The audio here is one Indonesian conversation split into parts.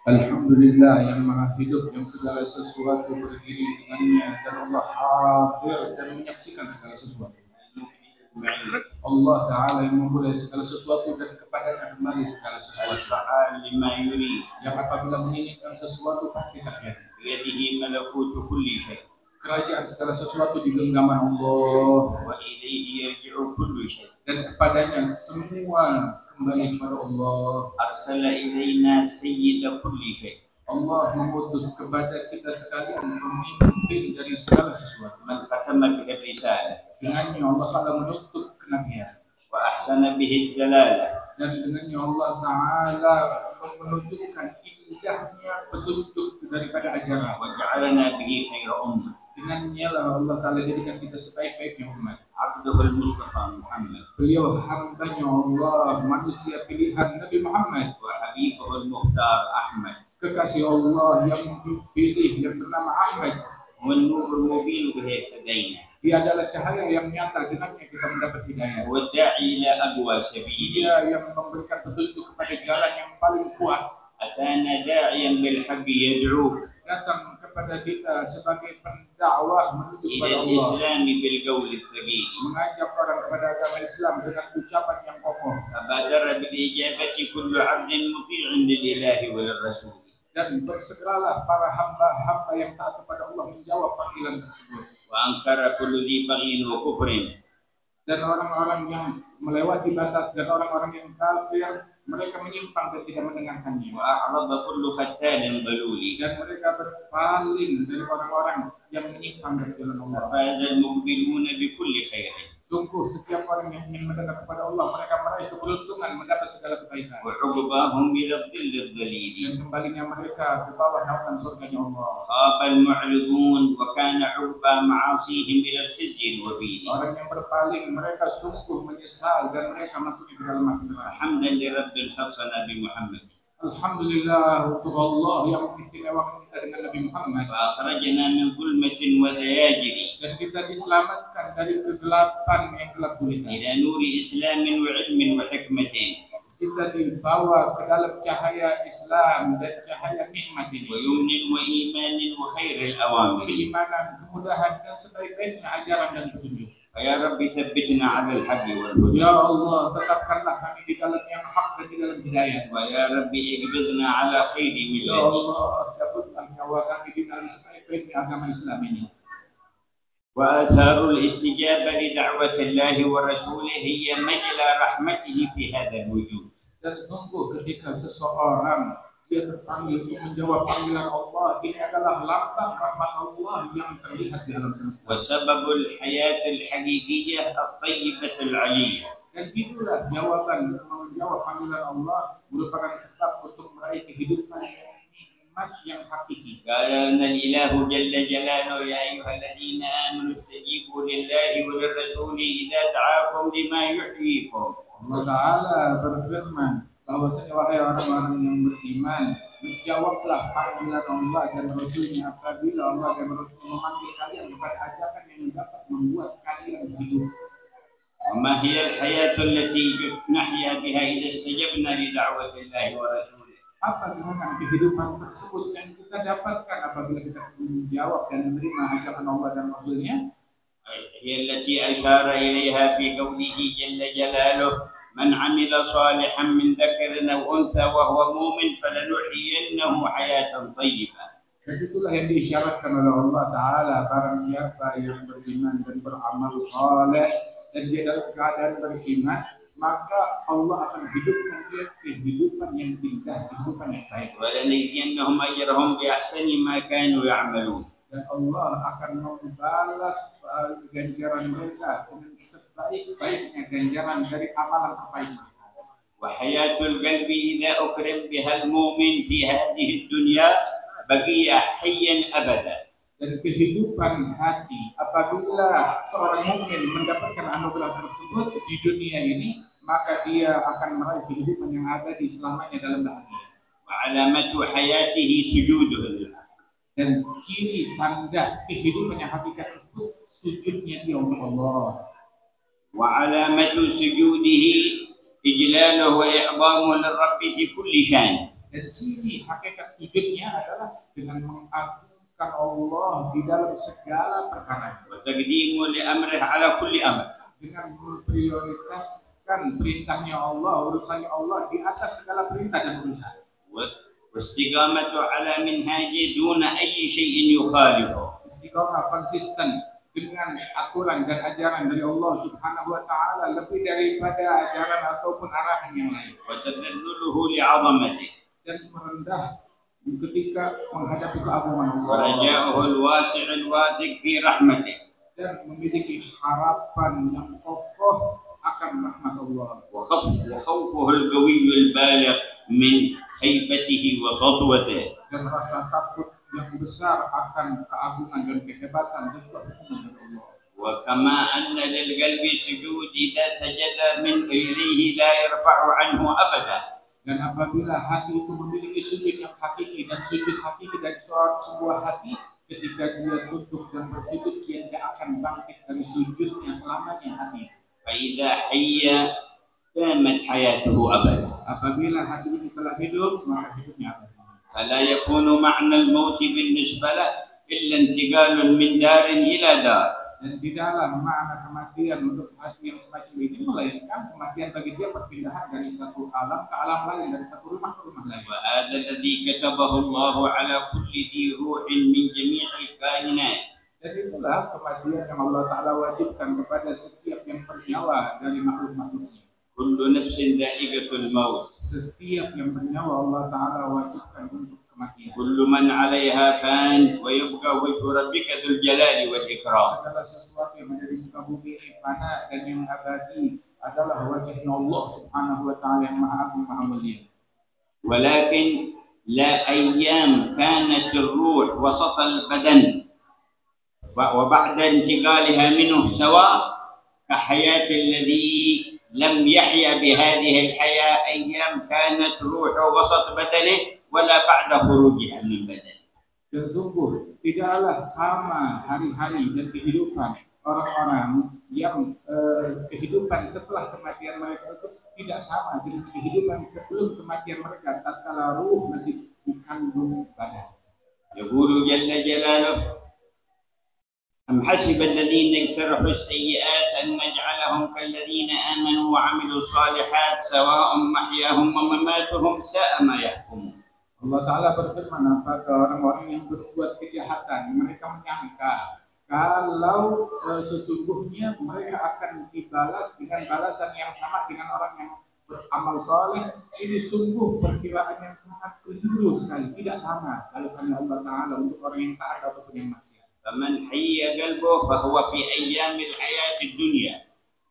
Alhamdulillah yang maha hidup, yang segala sesuatu berdiri dengannya, dan Allah hadir dan menyaksikan segala sesuatu. Allah Ta'ala yang memulai segala sesuatu dan kepadanya kembali segala sesuatu. Yang apabila menginginkan sesuatu pasti terjadi. Kerajaan segala sesuatu di genggaman Allah. Dan kepadanya semua kembali kepada Allah. Allah mengutus kepada kita sekalian pemimpin dari segala sesuatu. Dengannya Allah Ta'ala menutup kenabian. Dan dengannya Allah Ta'ala menunjukkan indahnya petunjuk daripada ajaran. Dengannya lah Allah Ta'ala jadikan kita sebaik-baiknya umat. Beliau hambanya Allah, manusia pilihan Nabi Muhammad. Kekasih Allah yang dipilih yang bernama Ahmad. Dia adalah cahaya yang nyata, dengannya kita mendapat hidayah. Dia yang memberikan petunjuk kepada jalan yang paling kuat. Datang kepada kita sebagai pendakwah menuju kepada Allah. Mengajak orang kepada agama Islam dengan ucapan yang kokoh. Dan bersegeralah para hamba-hamba yang taat kepada Allah menjawab panggilan tersebut. Dan orang-orang yang melewati batas dan orang-orang yang kafir, mereka menyimpang dan tidak mendengarkannya. Dan mereka berpaling dari orang-orang yang menyimpang dari jalan Allah. Sungguh setiap orang yang ingin mendekat kepada Allah, mereka meraih keberuntungan mendapat segala kebaikan. Dan kembalinya mereka ke bawah naungan surganya Allah. Orang yang berpaling, mereka sungguh menyesal dan mereka masuk di dalam neraka. Alhamdulillah untuk Allah yang mengistimewakan kita dengan Nabi Muhammad. Dan kita diselamatkan dari kegelapan yang gelap gulita. Kita dibawa ke dalam cahaya Islam dan cahaya nikmat ini. Keimanan, kemudahan dan sebaik-baiknya ajaran dan petunjuk. Ya Rabbi tsabbitna 'ala al-haqqi wal huda. Ya Allah, tetapkanlah kami di dalam yang hak dan di dalam hidayah. Wa ya Rabbi iqbidna 'ala khairi millati. Ya Allah, cabutlah nyawa kami di dalam sebaik-baiknya agama Islam ini. Wa atharul istijabah li da'wati Allah wa rasulih hiya majla rahmatihi fi hadzal wujud. Dan sungguh ketika seseorang dia terpanggil untuk menjawab panggilan Allah, ini adalah lambang rahmat Allah yang terlihat di alam semesta. Wa sababul hayatil haqiqiyyah at-tayyibatul 'aliyyah. Dan itulah jawaban menjawab panggilan Allah merupakan sebab untuk meraih kehidupan yang nikmat yang hakiki. Qala al-ilahu jalla jalaluhu ya ayyuhalladzina amanu istajibu lillahi wa lirrasuli idza da'akum lima yuhyikum. Allah Ta'ala berfirman bahwasanya wahai orang-orang yang beriman, menjawablah panggilan Allah dan Rasulnya apabila Allah dan Rasulnya memanggil kalian kepada ajakan yang dapat membuat kalian hidup. وما هي الحياة التي نحيا بها إذا استجبنا لدعوة الله ورسوله. Apa dengan kehidupan tersebut yang kita dapatkan apabila kita menjawab dan menerima ajakan Allah dan Rasulnya? هي التي أشار إليها في قوله جل جلاله من عمل صالحا من ذكر أو أنثى وهو مؤمن فلنحيينه حياة طيبة. Dan itulah yang diisyaratkan oleh Allah Ta'ala, barang siapa yang beriman dan beramal saleh dan dia dalam keadaan beriman, maka Allah akan hidupkan dia kehidupan yang indah, kehidupan yang baik. وَلَنَجْزِيَنَّهُمْ أَجْرَهُمْ بِأَحْسَنِ مَا كَانُوا يَعْمَلُونَ. Dan Allah akan membalas ganjaran mereka dengan sebaik-baiknya ganjaran dari amalan terbaik mereka. وحياة القلب إذا أكرم بها المؤمن في هذه الدنيا بقي حيا أبدا. Dan kehidupan hati apabila seorang mukmin mendapatkan anugerah tersebut di dunia ini, maka dia akan meraih kehidupan yang abadi selamanya dalam bahagia. وعلامة حياته سجوده لله. Dan ciri tanda kehidupan yang hakikat tersebut sujudnya dia untuk Allah. وعلامة سجوده إجلاله وإعظامه للرب في كل شان. Dan ciri hakikat sujudnya adalah dengan mengagungkan Allah di dalam segala perkara, وتقديمه لأمره على كل أمر. dengan memprioritaskan perintahnya Allah, urusannya Allah di atas segala perintah dan urusan. واستقامته على منهاجه دون أي شيء يخالفه. Istiqomah konsisten dengan aturan dan ajaran dari Allah Subhanahu wa taala lebih daripada ajaran ataupun arahan yang lain. وتذلله لعظمته. Dan merendah ketika menghadapi keagungan Allah. ورجاؤه الواسع الواثق في رحمته. Dan memiliki harapan yang kokoh akan rahmat Allah. وخوفه القوي البالغ من هيبته وسطوته. Dan rasa takut yang besar akan keagungan dan kehebatan dan kehukuman dari Allah. وكما أن للقلب سجود إذا سجد من إليه لا يرفع عنه أبدا. Dan apabila hati itu memiliki sujud yang hakiki dan sujud hakiki dari sebuah hati, ketika dia tunduk dan bersujud, dia tidak akan bangkit dari sujudnya selamanya hati. فإذا حي دامت حياته أبدا. Apabila hati ini telah hidup, maka hidupnya abadi. فلا يكون معنى الموت بالنسبة له إلا انتقال من دار إلى دار. Dan di dalam makna kematian untuk hati yang semacam ini melainkan kematian bagi dia perpindahan dari satu alam ke alam lain, dari satu rumah ke rumah lain. وهذا الذي كتبه الله على كل ذي روح من جميع الكائنات. Dan itulah kematian yang Allah Ta'ala wajibkan kepada setiap yang bernyawa dari makhluk-makhluknya. كل نفس ذائقة الموت. Setiap yang bernyawa Allah Ta'ala wajibkan untuk kematian. كل من عليها فان ويبقى وجه ربك ذو الجلال والإكرام. Segala sesuatu yang ada di muka bumi ini fana dan yang abadi adalah wajahnya Allah Subhanahu wa Ta'ala yang Maha Agung, Maha Mulia. ولكن لا أيام كانت الروح وسط البدن وبعد انتقالها منه سواء كحياة الذي لم يحيا بهذه الحياة أيام كانت روحه وسط بدنه ولا بعد خروجها من بدنه. Dan sungguh tidaklah sama hari-hari dan kehidupan orang-orang yang kehidupan setelah kematian mereka itu tidak sama dengan kehidupan sebelum kematian mereka tatkala ruh masih dikandung badan. يقول جل جلاله أم حسب الذين اجترحوا السيئات أن نجعلهم كالذين آمنوا وعملوا الصالحات سواء محياهم ومماتهم ساء ما يحكمون. Allah Ta'ala berfirman, apakah orang-orang yang berbuat kejahatan mereka menyangka kalau sesungguhnya mereka akan dibalas dengan balasan yang sama dengan orang yang beramal soleh. Ini sungguh perkiraan yang sangat keliru sekali, tidak sama balasannya Allah Ta'ala untuk orang yang taat ataupun yang maksiat. فمن حي قلبه فهو في أيام الحياة الدنيا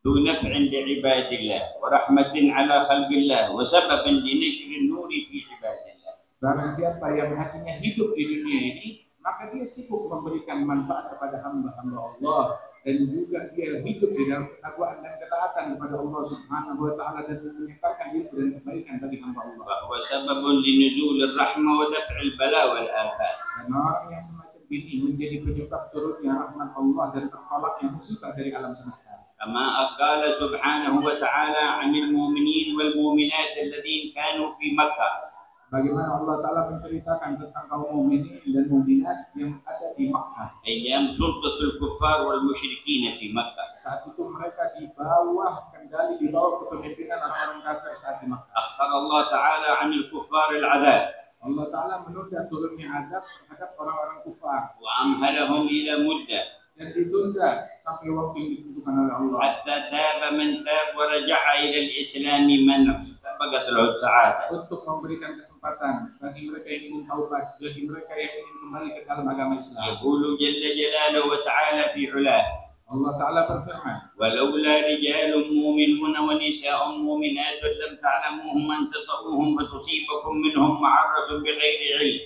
ذو نفع لعباد الله ورحمة على خلق الله وسبب لنشر النور في عباد الله. Barang siapa yang hatinya hidup di dunia ini, maka dia sibuk memberikan manfaat kepada hamba-hamba Allah, dan juga dia hidup di dalam ketakwaan dan ketaatan kepada Allah Subhanahu wa Ta'ala dan menyebarkan ilmu dan kebaikan bagi hamba Allah. وهو سبب لنزول الرحمة ودفع البلاء والآفات. Dan orang yang semacam ini menjadi penyebab turunnya rahmat Allah dan tertolaknya musibah dari alam semesta. كما قال سبحانه وتعالى عن المؤمنين والمؤمنات الذين كانوا في مكة. Bagaimana Allah Ta'ala menceritakan tentang kaum mukminin dan mukminat yang ada di Makkah. أيام سلطة الكفار والمشركين في مكة. Saat itu mereka di bawah kendali, di bawah kepemimpinan orang-orang kafir saat di Makkah. أخر الله تعالى عن الكفار العذاب. Allah Ta'ala menunda turunnya azab terhadap orang-orang kufar وأمهلهم إلى مدة. dan ditunda sampai waktu yang ditentukan oleh Allah. حتى تاب من تاب ورجع إلى الإسلام من سبقت له السعادة. Untuk memberikan kesempatan bagi mereka yang ingin taubat, bagi mereka yang ingin kembali ke dalam agama Islam. يقول جل جلاله وتعالى في علاه Allah Ta'ala berfirman, ولولا رجال مؤمنون ونساء مؤمنات لم تعلموهم أن تطؤوهم فتصيبكم منهم معرة بغير علم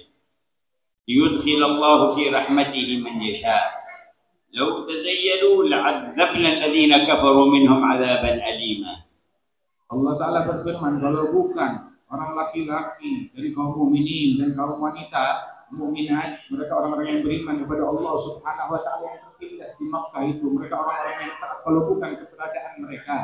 ليدخل الله في رحمته من يشاء لو تزيلوا لعذبنا الذين كفروا منهم عذابا أليما. Allah Ta'ala berfirman, kalau bukan orang laki-laki dari kaum mukminin dan kaum wanita mukminat, mereka orang-orang yang beriman kepada Allah Subhanahu wa Ta'ala yang tertindas di Makkah itu, mereka orang-orang yang taat, kalau bukan keberadaan mereka,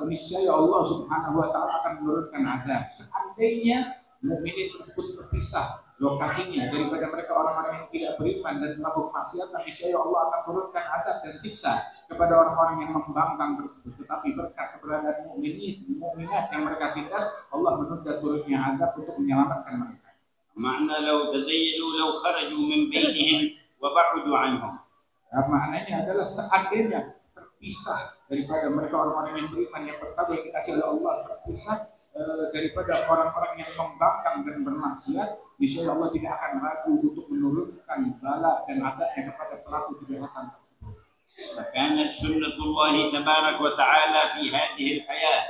niscaya Allah Subhanahu wa taala akan menurunkan azab. Seandainya mukminin tersebut terpisah lokasinya daripada mereka orang-orang yang tidak beriman dan melakukan maksiat, niscaya Allah akan turunkan azab dan siksa kepada orang-orang yang membangkang tersebut. Tetapi berkat keberadaan mukminat yang mereka tindas, Allah menunda turunnya azab untuk menyelamatkan mereka. Makna law tazayyadu law kharaju min bainihim wa ba'udu anhum. Maknanya adalah seandainya terpisah daripada mereka orang-orang yang beriman yang pertama yang dikasih oleh Allah, terpisah daripada orang-orang yang membangkang dan bermaksiat, niscaya Allah tidak akan ragu untuk menurunkan bala dan azabnya kepada pelaku kejahatan tersebut. فكانت سنة الله تبارك وتعالى في هذه الحياة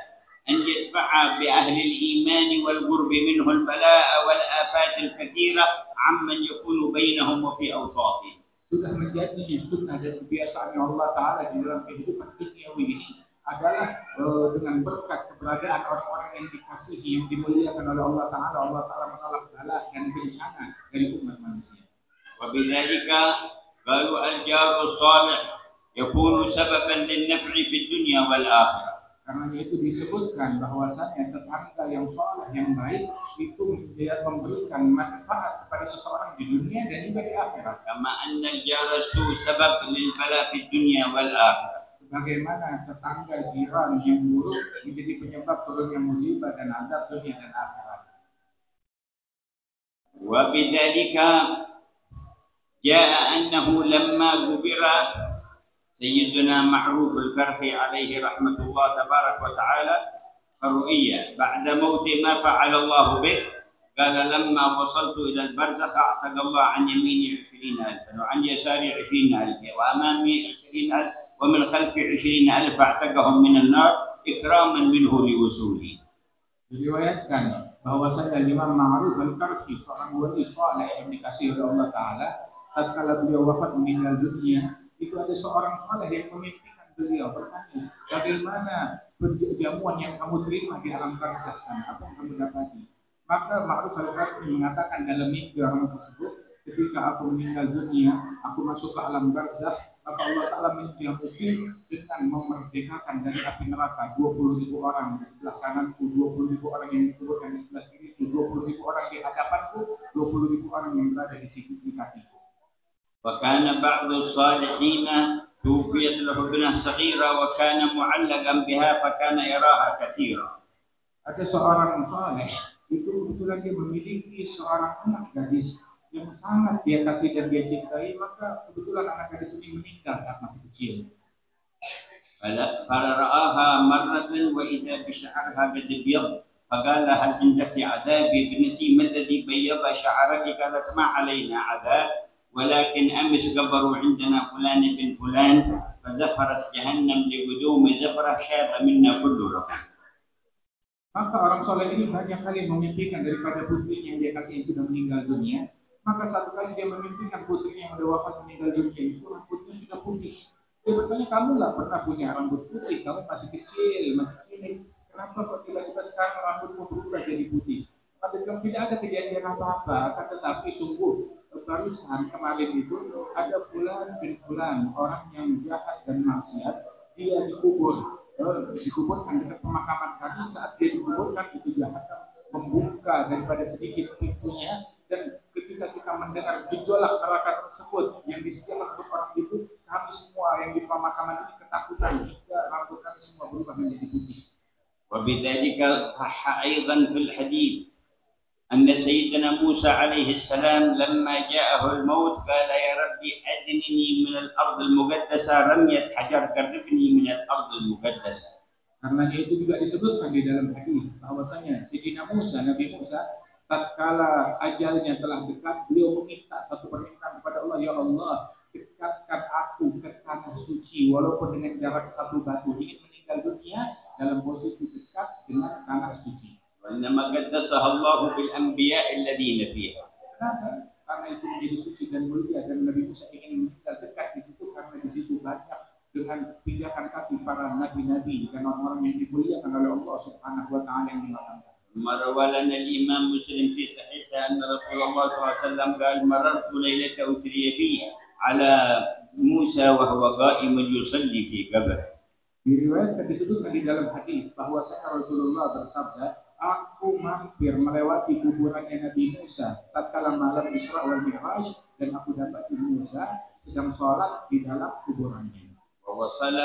أن يدفع بأهل الإيمان والقرب منه البلاء والآفات الكثيرة عمن يكون بينهم وفي أوساطهم. Sudah menjadi sunnah dan kebiasaan Allah Ta'ala di dalam kehidupan duniawi ini adalah dengan berkat keberadaan orang-orang yang dikasihi, yang dimuliakan oleh Allah Ta'ala, Allah Ta'ala menolak bala dan bencana dari umat manusia. وبذلك قالوا الجار الصالح يكون سببا للنفع في الدنيا والآخرة. Karena itu disebutkan bahwasanya tetangga yang saleh yang baik itu memberikan manfaat kepada seseorang di dunia dan juga di akhirat. Kama anna al-jar as-su sabab lil bala fi dunya wal akhirah. Sebagaimana tetangga jiran yang buruk menjadi penyebab turunnya musibah dan azab dunia dan akhirat. Wa bidzalika jaa annahu lamma gubira سيدنا معروف الكرخي عليه رحمة الله تبارك وتعالى الرؤية بعد موت ما فعل الله به قال لما وصلت إلى البرزخ أعتق الله عن يميني 20,000 وعن يساري 20,000 وأمامي 20,000 ومن خلفي 20,000 أعتقهم من النار إكراما منه لوصولي. Diriwayatkan bahwasanya Imam Ma'ruf al-Karhi seorang wali saleh yang dikasihi oleh Allah Taala, tatkala beliau wafat meninggal dunia, itu ada seorang saleh yang memimpikan beliau bertanya, bagaimana jamuan yang kamu terima di alam barzakh sana, apa yang kamu dapati? Maka Ma'ruf al-Karhi mengatakan dalam mimpi orang tersebut, ketika aku meninggal dunia, aku masuk ke alam barzakh, maka Allah Ta'ala menjamuku dengan memerdekakan dari api neraka 20.000 orang di sebelah kananku, 20.000 orang yang dikuburkan di sebelah kiriku, 20.000 orang di hadapanku, 20.000 orang yang berada di sisi kakiku. وكان بعض الصالحين توفيت له ابنة صغيرة وكان معلقا بها فكان يراها كثيرا. Ada seorang saleh itu kebetulan dia memiliki seorang anak gadis yang sangat dia kasih dan dia cintai, maka kebetulan anak gadis ini meninggal saat masih kecil. فرآها مرة وإذا بشعرها قد ابيض فقال هل عندك عذاب ابنتي ما الذي بيض شعرك؟ قالت ما علينا عذاب ولكن أمس قبروا عندنا فلان بن فلان فزفرت جهنم لقدوم زفرة شاب منا كل رقم. Maka orang soleh ini banyak kali memimpikan daripada putrinya yang dia kasih yang sudah meninggal dunia. Maka satu kali dia memimpikan putrinya yang sudah wafat meninggal dunia itu rambutnya sudah putih. Dia bertanya, kamu lah pernah punya rambut putih, kamu masih kecil, masih cilik. Kenapa kok tiba-tiba sekarang rambutmu berubah jadi putih? Padahal tidak ada kejadian apa-apa, akan tetapi sungguh barusan kemarin itu ada Fulan bin Fulan, orang yang jahat dan maksiat, dia dikuburkan dekat pemakaman kami. Saat dia dikuburkan itu jahat membuka daripada sedikit pintunya, dan ketika kita mendengar gejolak neraka tersebut yang disediakan untuk orang itu, kami semua yang di pemakaman ini ketakutan hingga rambut kami semua berubah menjadi putih. وبذلك صح أيضا في الحديث أن سيدنا موسى عليه السلام لما جاءه الموت قال يا ربي أدنني من الأرض المقدسة رمية حجر قربني من الأرض المقدسة. Karena itu juga disebutkan di dalam hadis bahwasanya Sayyidina Musa, Nabi Musa, tatkala ajalnya telah dekat, beliau meminta satu permintaan kepada Allah, ya Allah, dekatkan aku ke tanah suci walaupun dengan jarak satu batu, ingin meninggal dunia dalam posisi dekat dengan tanah suci. وإنما قدسها الله بالأنبياء الذين فيها. Kenapa? Karena itu menjadi suci dan mulia, dan Nabi Musa ingin meninggal dekat di situ karena di situ banyak dengan pijakan kaki para nabi-nabi dan orang-orang yang dimuliakan oleh Allah Subhanahu wa taala yang dimakamkan. مروى لنا الإمام مسلم في صحيحه أن رسول الله صلى الله عليه وسلم قال مررت ليلة أسري بي على موسى وهو قائم يصلي في قبره. Diriwayatkan disebutkan di dalam hadis bahwasanya Rasulullah bersabda, aku mampir melewati kuburannya Nabi Musa tatkala malam Isra wal Mi'raj dan aku dapati Musa sedang sholat di dalam kuburannya. ووصل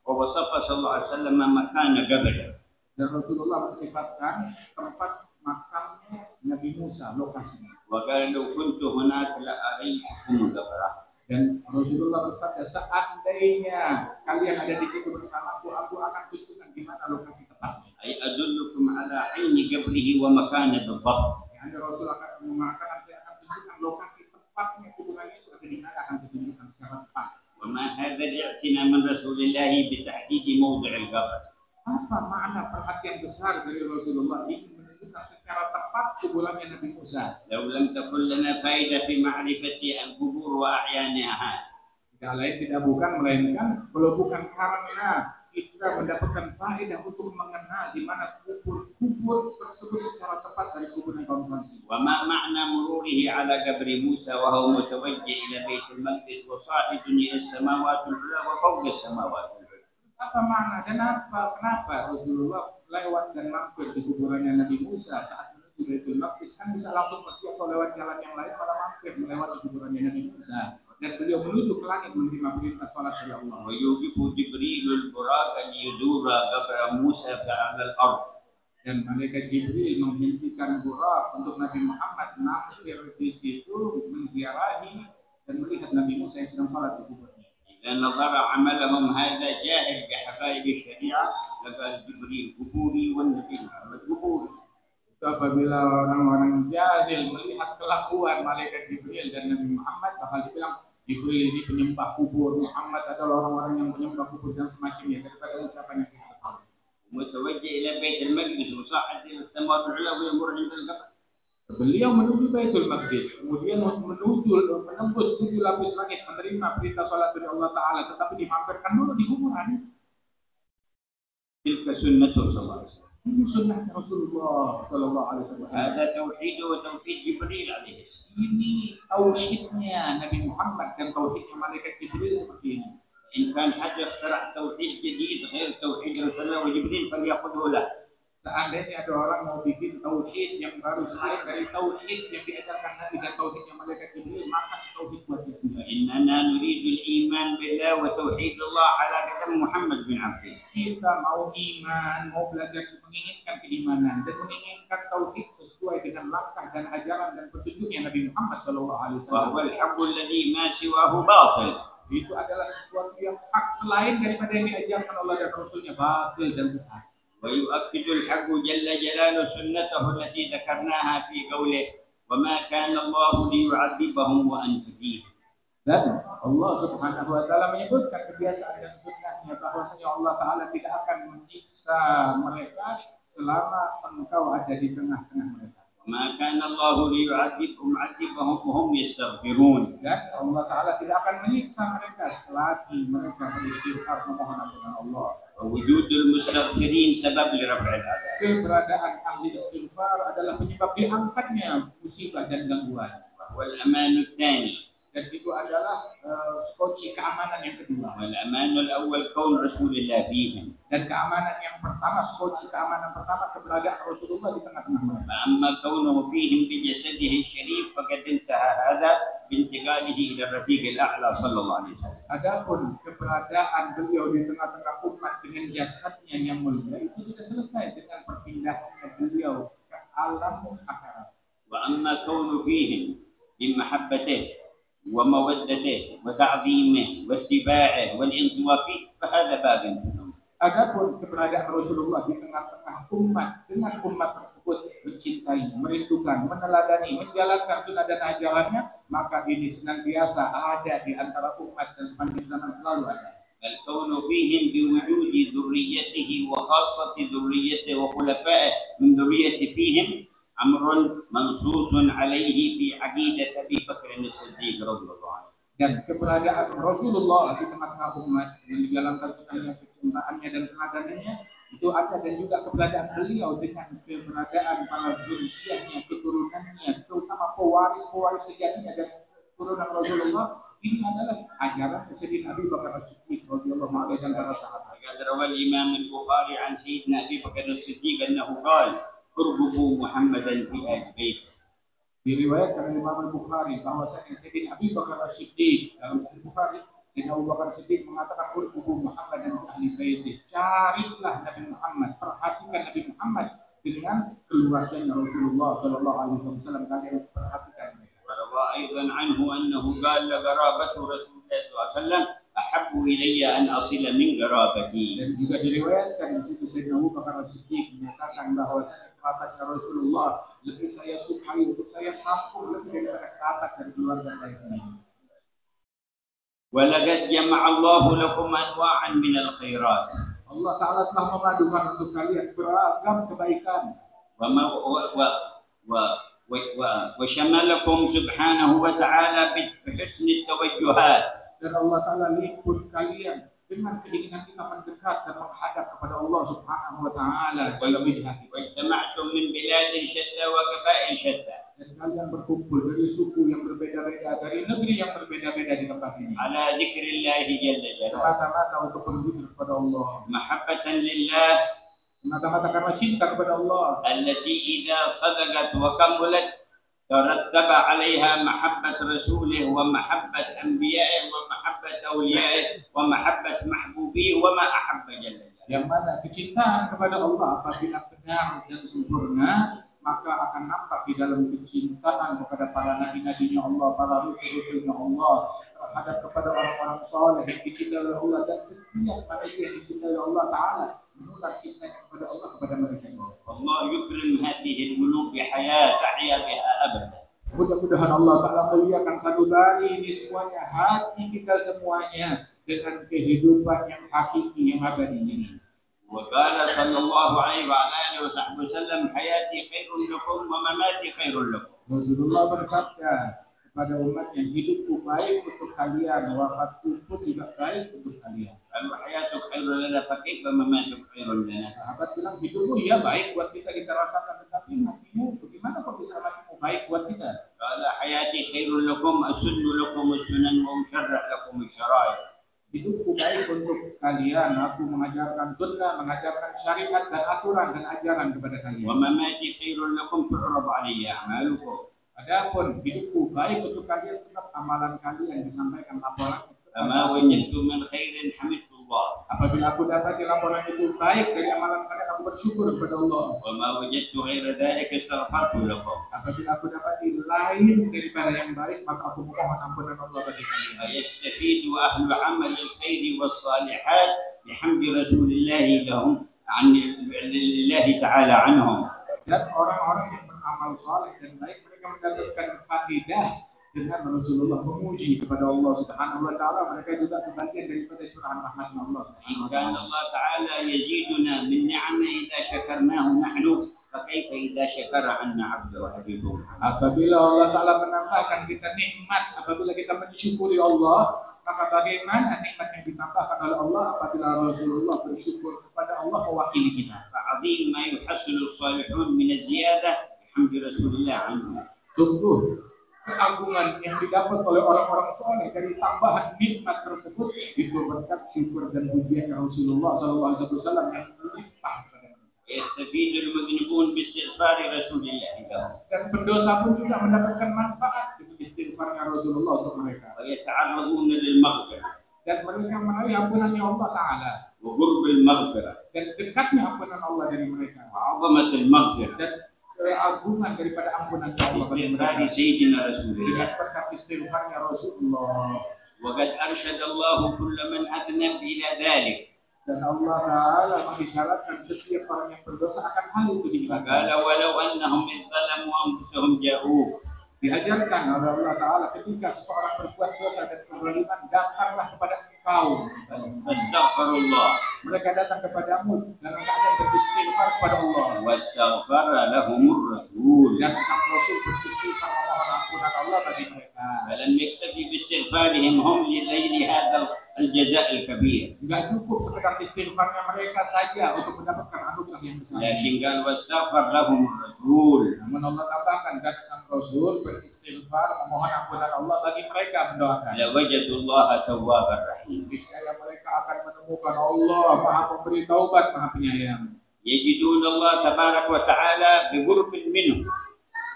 ووصف صلى الله عليه وسلم مكان قبره. Dan Rasulullah mensifatkan tempat makamnya Nabi Musa, lokasinya. وقال لو كنت هناك لأريتكم قبره. Dan Rasulullah bersabda, seandainya kalian ada di situ bersamaku, aku akan tunjukkan di mana lokasi tepatnya. أي أدلكم على عين قبره ومكانه بالضبط. Yang Rasul akan mengatakan, saya akan tunjukkan lokasi tepatnya kuburannya itu ada di mana, akan saya tunjukkan secara tepat. وما هذا الاعتناء من رسول الله بتحديد موضع القبر؟ Apa makna perhatian besar dari Rasulullah ingin menunjukkan secara tepat kuburannya Nabi Musa? لو لم تكن لنا فائدة في معرفة القبور وأعيانها. Tidak lain tidak bukan melainkan kalau bukan karena kita mendapatkan faedah untuk mengenal di mana kubur tersebut secara tepat dari kuburan kaum salih. وما معنى مروره على قبر موسى وهو متوجه إلى بيت المقدس وصاعد إلى السماوات العلى وفوق السماوات العلى. Apa makna dan kenapa Rasulullah lewat dan mampir di kuburannya Nabi Musa saat menuju Baitul Maqdis? Kan bisa langsung pergi atau lewat jalan yang lain, malah mampir melewati kuburannya Nabi Musa. Dan beliau menuju ke langit menerima perintah salat dari Allah. ويوقف جبريل البراق ليزور قبر موسى على الأرض. Dan malaikat Jibril menghentikan Burak untuk Nabi Muhammad mampir di situ menziarahi dan melihat Nabi Musa yang sedang salat di kuburnya. إذا نظر عملهم هذا جاهل بحقائق الشريعة لقال جبريل قبوري والنبي محمد قبوري. Apabila orang-orang jahil melihat kelakuan malaikat Jibril dan Nabi Muhammad, bakal dibilang Jibril ini penyembah kubur, Muhammad adalah orang-orang yang menyembah kubur dan semacamnya, daripada ucapan yang kita tahu. متوجه إلى بيت المقدس وصاعد إلى السماوات العلى ويمر عند القبر. Beliau menuju Baitul Maqdis, kemudian menembus 7 lapis langit, menerima perintah salat dari Allah Ta'ala, tetapi dimampirkan dulu di kuburan. تلك سنته صلى الله عليه وسلم. Ini sunnah Rasulullah Sallallahu Alaihi Wasallam. هذا توحيد وتوحيد جبريل عليه السلام. Ini tauhidnya Nabi Muhammad dan tauhidnya malaikat Jibril seperti ini. إن كان حد اخترع توحيد جديد غير توحيد رسول الله وجبريل فليأخذه له. Seandainya ada orang mau bikin tauhid yang baru selain dari tauhid yang diajarkan Nabi dan tauhidnya malaikat Jibril, maka tauhid buat dia sendiri. إننا نريد الإيمان بالله وتوحيد الله على قدم محمد بن عبد الله. Kita mau iman, mau belajar menginginkan keimanan dan menginginkan tauhid sesuai dengan langkah dan ajaran dan petunjuknya Nabi Muhammad Sallallahu Alaihi Wasallam. وهو الحق الذي ما سواه باطل. Itu adalah sesuatu yang hak selain daripada yang diajarkan Allah dan Rasulnya, batil dan sesat. ويؤكد الحق جل جلاله سنته التي ذكرناها في قوله وما كان الله ليعذبهم وأنت فيهم. Dan Allah Subhanahu wa taala menyebutkan kebiasaan dan sunnahnya bahwasanya Allah Ta'ala tidak akan menyiksa mereka selama engkau ada di tengah-tengah mereka. وما كان الله ليعذبهم وهم يستغفرون. Dan Allah Ta'ala tidak akan menyiksa mereka selagi mereka beristighfar memohon ampunan Allah. ووجود المستغفرين سبب لرفع العذاب. Keberadaan ahli istighfar adalah penyebab diangkatnya musibah dan gangguan. والأمان الثاني. Dan itu adalah kunci keamanan yang kedua. والأمان الأول كون رسول الله فيهم. Dan keamanan yang pertama, kunci keamanan pertama keberadaan Rasulullah di tengah-tengah mereka. فأما كونه فيهم بجسده الشريف فقد انتهى هذا بانتقاله إلى الرفيق الأعلى صلى الله عليه وسلم. Adapun keberadaan beliau di tengah-tengah umat dengan jasadnya yang mulia itu sudah selesai dengan perpindahannya beliau ke alam akhirat. وأما كونه فيهم بمحبته ومودته وتعظيمه واتباعه والانطواء فيه فهذا باب في الأمر. Adapun keberadaan Rasulullah di tengah-tengah umat dengan umat tersebut mencintai, merindukan, meneladani, menjalankan sunnah dan ajarannya, maka ini senantiasa ada di antara umat dan sepanjang zaman selalu ada. الكون فيهم بوجود ذريته وخاصة ذريته وخلفائه من ذريته فيهم أمر منصوص عليه في عقيدة أبي بكر الصديق رضي الله عنه. Dan keberadaan Rasulullah di tengah-tengah umat yang dijalankan sunnahnya, kecintaannya dan teladanannya itu ada, dan juga keberadaan beliau dengan keberadaan para zuriyahnya, keturunannya, terutama pewaris-pewaris sejatinya dan keturunan Rasulullah. Ini adalah ajaran Sayyidina Abu Bakar As-Siddiq radhiyallahu anhu dan para sahabat. وقد روى الإمام البخاري عن سيدنا أبي بكر الصديق أنه قال: ارغبوا محمدا في أهل بيته. Diriwayatkan oleh Imam Al-Bukhari bahwasanya Sayyidina Abu Bakar As-Siddiq dalam Sahih Bukhari, Sayyidina Abu Bakar As-Siddiq mengatakan urqubu Muhammad dan ahli baitih. Carilah Nabi Muhammad, perhatikan Nabi Muhammad dengan keluarganya Rasulullah sallallahu alaihi wasallam, kalian perhatikan mereka. وروى أيضا عنه أنه قال: لقرابة رسول الله صلى الله عليه وسلم أحب إلي أن أصل من قرابتي. Dan juga diriwayatkan di situ Sayyidina Abu Bakar As-Siddiq menyatakan bahwa kerabatnya Rasulullah lebih saya sukai untuk saya sambung lebih daripada kerabat dan keluarga saya sendiri. ولقد جمع الله لكم أنواعا من الخيرات. Allah Ta'ala telah memadukan untuk kalian beragam kebaikan. وشملكم سبحانه وتعالى بحسن التوجهات. Dan Allah Ta'ala liput kalian dengan keinginan kita mendekat dan menghadap kepada Allah Subhanahu wa Ta'ala dalam hidup. واجتمعتم من بلاد شتى وقبائل شتى. Dan kalian berkumpul dari suku yang berbeda-beda, dari negeri yang berbeda-beda di tempat ini. على ذكر الله جل جلاله. Semata-mata untuk berzikir kepada Allah. محبة لله. Semata-mata karena cinta kepada Allah. التي إذا صدقت وكملت ترتب عليها محبة رسوله ومحبة أنبيائه ومحبة أوليائه ومحبة محبوبيه وما أحب جل جلاله. Yang mana kecintaan kepada Allah apabila benar dan sempurna, maka akan nampak di dalam kecintaan kepada para nabi-nabinya Allah, para rasul-rasulnya Allah, terhadap kepada orang-orang saleh yang dicintai oleh Allah, dan setiap manusia yang dicintai Allah Ta'ala menular cintanya kepada Allah kepada mereka. Allah yukrim hadhihi al-qulub bihayat tahya biha abada. Mudah-mudahan Allah Ta'ala muliakan sanubari ini semuanya, hati kita semuanya dengan kehidupan yang hakiki, yang abadi ini. وقال صلى الله عليه وعلى آله وصحبه وسلم: حياتي خير لكم ومماتي خير لكم. Rasulullah bersabda kepada umatnya, hidupku baik untuk kalian, wafatku pun juga baik untuk kalian. قالوا: حياتك خير لنا فكيف مماتك خير لنا؟ Sahabat bilang, hidupmu ya baik buat kita rasakan, tetapi matimu bagaimana kok bisa matimu baik buat kita? قال: حياتي خير لكم أسن لكم السنن وأشرع لكم الشرائع. Hidupku baik untuk kalian, aku mengajarkan sunnah, mengajarkan syariat dan aturan dan ajaran kepada kalian. ومماتي خير لكم تعرض علي أعمالكم. Adapun hidupku baik untuk kalian sebab amalan kalian disampaikan laporan. فما وجدت من خير حمدت الله. Apabila aku dapati laporan itu baik dari amalan kalian, aku bersyukur kepada Allah. وما وجدت غير ذلك استغفرت لكم. Apabila aku dapati lain daripada yang baik, maka aku mohon ampunan Allah bagi kalian. فيستفيد أهل عمل الخير والصالحات بحمد رسول الله لهم عن الله تعالى عنهم. Dan orang-orang yang beramal saleh dan baik, mereka mendapatkan faidah dengan Rasulullah memuji kepada Allah Subhanahu wa Ta'ala. Mereka juga kebagian daripada curahan rahmatnya Allah Subhanahu wa كان Ta'ala. الله تعالى يزيدنا من نعمه إذا شكرناه نحن فكيف إذا شكر عنا عبده وحبيبه. Apabila Allah Ta'ala menambahkan kita nikmat, apabila kita mensyukuri Allah, maka bagaimana nikmat yang ditambahkan oleh Allah apabila Rasulullah bersyukur kepada Allah mewakili kita. فعظيم ما يحصل الصالحون من الزيادة بحمد رسول الله عنهم. Sungguh keagungan yang didapat oleh orang-orang soleh dari tambahan nikmat tersebut itu berkat syukur dan pujian Rasulullah SAW yang melimpah kepada mereka. يستفيد المذنبون باستغفار رسول الله لهم. Dan pendosa pun juga mendapatkan manfaat dari istighfarnya Rasulullah untuk mereka. ويتعرضون للمغفرة Dan mereka meraih ampunannya Allah Ta'ala. وقرب المغفرة Dan dekatnya ampunan Allah dari mereka. وعظمة المغفرة Dan keagungan daripada ampunan Allah bagi باستغفار mereka. سيدنا رسول Dengan الله. berkat istighfarnya Rasulullah. وقد أرشد الله كل من أذنب إلى ذلك. Dan Allah Ta'ala mengisyaratkan setiap orang yang berdosa akan hal itu diingatkan. فقال: ولو أنهم إذ ظلموا أنفسهم جاءوك. Diajarkan oleh Allah Ta'ala ketika seseorang berbuat dosa dan kezaliman, datanglah kepada engkau. فاستغفروا الله Mereka datang kepadamu dalam keadaan beristighfar kepada Allah. واستغفر لهم الرسول. Dan sang Rasul beristighfar memohon ampunan Allah bagi mereka. فلم يكتفي باستغفارهم هم لأجل هذا الجزاء الكبير. Tidak cukup sekedar istighfarnya mereka saja untuk mendapatkan anugerah yang besar. لكن قال واستغفر لهم الرسول. Namun Allah tambahkan, dan sang Rasul beristighfar memohon ampunan Allah bagi mereka, mendoakan. لوجدوا الله توابا رحيما. Niscaya mereka akan menemukan Allah Maha Pemberi Taubat, Maha Penyayang. يجدون الله تبارك وتعالى بقرب منه.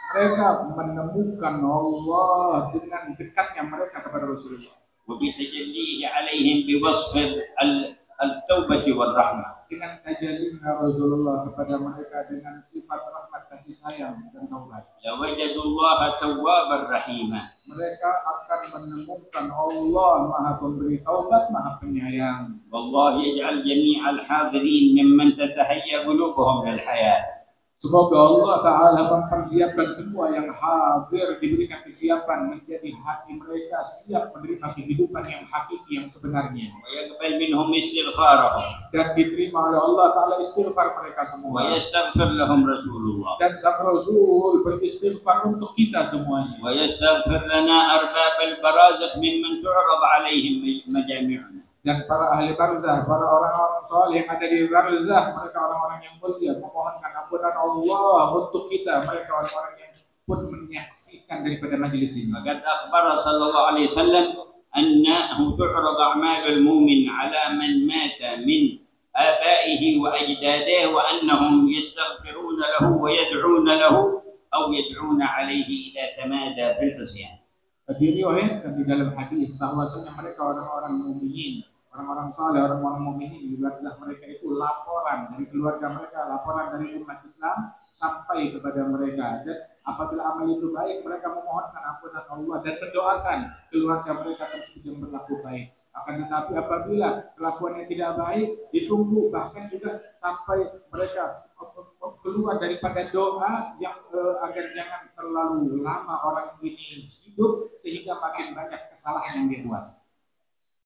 Mereka menemukan Allah dengan dekatnya mereka kepada Rasulullah. وبتجليه عليهم بوصف التوبة والرحمة. Dengan tajallinya Rasulullah kepada mereka dengan sifat rahmat, kasih sayang dan taubat. لوجدوا الله توابا رحيما. Mereka akan menemukan Allah Maha Pemberi Taubat, Maha Penyayang. والله يجعل جميع الحاضرين ممن تتهيأ قلوبهم للحياة. Semoga Allah Ta'ala mempersiapkan semua yang hadir, diberikan kesiapan menjadi hati mereka siap menerima kehidupan yang hakiki, yang sebenarnya. ويقبل منهم استغفارهم. Dan diterima oleh Allah Ta'ala istighfar mereka semua. ويستغفر لهم رسول الله. Dan sang Rasul beristighfar untuk kita semuanya. ويستغفر لنا أرباب البرازخ ممن تعرض عليهم مجامعنا. Dan para ahli barzah, para orang-orang saleh yang ada di barzah, mereka orang-orang yang mulia, memohonkan ampunan Allah untuk kita, mereka orang-orang yang pun menyaksikan daripada majelis ini. فقد أخبر صلى الله عليه وسلم أنه تعرض أعمال المؤمن على من مات من آبائه وأجداده وأنهم يستغفرون له ويدعون له أو يدعون عليه إذا تمادى في العصيان. Diriwayatkan di dalam hadis bahwasanya mereka orang-orang mukminin, orang-orang saleh, orang-orang mukminin di barzah mereka itu laporan dari keluarga mereka, laporan dari umat Islam sampai kepada mereka. Dan apabila amal itu baik, mereka memohonkan ampunan Allah dan mendoakan keluarga mereka tersebut yang berlaku baik. Akan tetapi apabila kelakuannya tidak baik, ditunggu bahkan juga sampai mereka keluar daripada doa yang agar jangan terlalu lama orang ini hidup sehingga makin banyak kesalahan yang dibuat.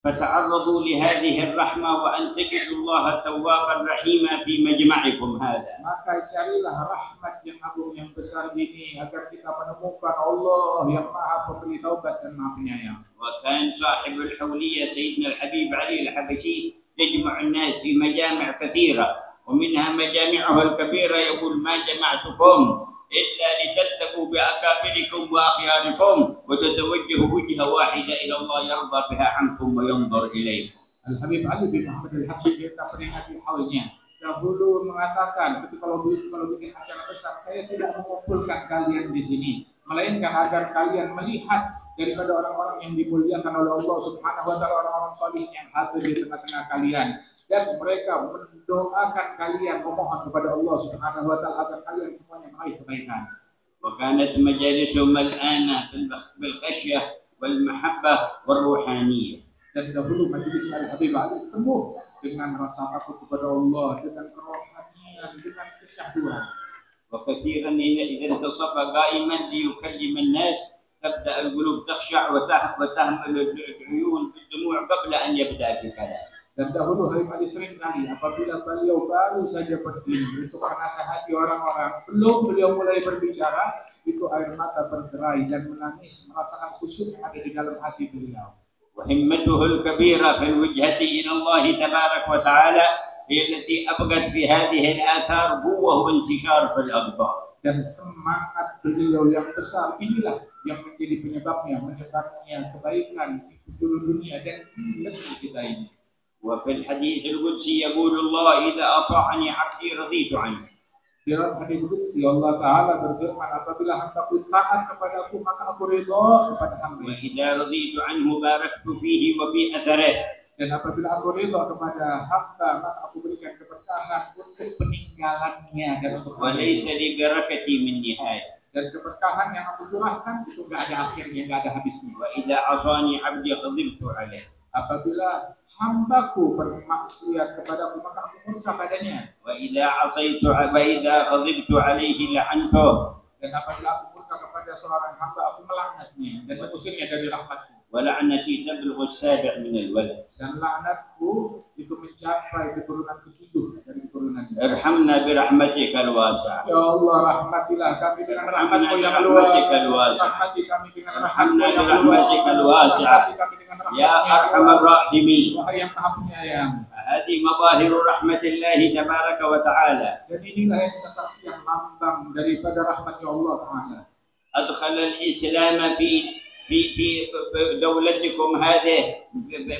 فتعرضوا لهذه الرحمة وأن تجدوا الله توابا رحيما في مجمعكم هذا. Maka carilah rahmat yang agung yang besar ini agar kita menemukan Allah yang Maha Pemberi Taubat dan Maha Penyayang. وكان صاحب الحولية سيدنا الحبيب علي الحبشي يجمع الناس في مجامع كثيرة ومنها مجامعه الكبيرة يقول ما جمعتكم إلا لتلتقوا بأكابركم وأخياركم وتتوجهوا وجهة واحدة إلى الله يرضى بها عنكم وينظر إليكم. Al-Habib Ali bin Muhammad Al-Habsyi kita peringati haulnya. Dahulu mengatakan kalau bikin acara besar, saya tidak mengumpulkan kalian di sini, melainkan agar kalian melihat daripada orang-orang yang dimuliakan oleh Allah Subhanahu wa taala, orang-orang salih yang hadir di tengah-tengah kalian. Dan mereka mendoakan kalian, memohon kepada Allah Subhanahu wa taala agar kalian semuanya meraih kebaikan. وكانت مجالسهم ملآنة بالخشية والمحبة والروحانية. Dan dahulu majelis Al-Habib Ali penuh dengan rasa takut kepada Allah, dengan kerohanian, dengan kesyahduan. وكثيرا إذا انتصب قائما ليكلم الناس تبدأ القلوب تخشع وتهمل العيون بالدموع قبل أن يبدأ في الكلام. Dan dahulu Habib Ali sering kali apabila beliau baru saja berdiri untuk menasihati orang-orang, belum beliau mulai berbicara, itu air mata berderai dan menangis merasakan khusyuk yang ada di dalam hati beliau. وهمته الكبيرة في الوجهة إلى الله تبارك وتعالى هي التي أبقت في هذه الآثار قوة وانتشار في الأقطار. Dan semangat beliau yang besar inilah yang menjadi penyebabnya menyebarnya kebaikan di seluruh dunia dan di negeri kita ini. وفي الحديث القدسي يقول الله إذا أطاعني عبدي رضيت عنه. Di dalam hadis qudsi Allah Taala berfirman, apabila hambaku taat kepadaku maka aku ridha kepada hamba. وإذا رضيت عنه باركت فيه وفي أثره. Dan apabila aku ridha kepada hamba maka aku berikan keberkahan untuk peninggalannya dan untuk وليس لبركتي من نهاية. Dan keberkahan yang aku curahkan itu nggak ada akhirnya, nggak ada habisnya. وإذا عصاني عبدي غضبت عليه. Apabila hambaku bermaksiat kepadaku maka aku murka padanya. وإذا غضبت عليه لعنته. Dan apabila aku murka kepada seorang hamba aku melaknatnya dan mengusirnya dari rahmatku. ولعنتي تبلغ السابع من الولد. Dan laknatku itu mencapai keturunan ke-7 dari keturunannya. ارحمنا برحمتك الواسعة. Ya Allah, rahmatilah kami dengan rahmat-Mu yang برحمتك luas. الواسعة. Rahmati kami dengan ارحمنا rahmat-Mu yang برحمتك luas. الواسعة. Rahmati kami dengan rahmat-Mu يا yang أرحم luas. الراحمين. Wahai yang Maha Penyayang. هذه مظاهر رحمة الله تبارك وتعالى. Dan inilah yang kita saksikan lambang daripada rahmat-Nya Allah Taala. أدخل الإسلام في دولتكم هذه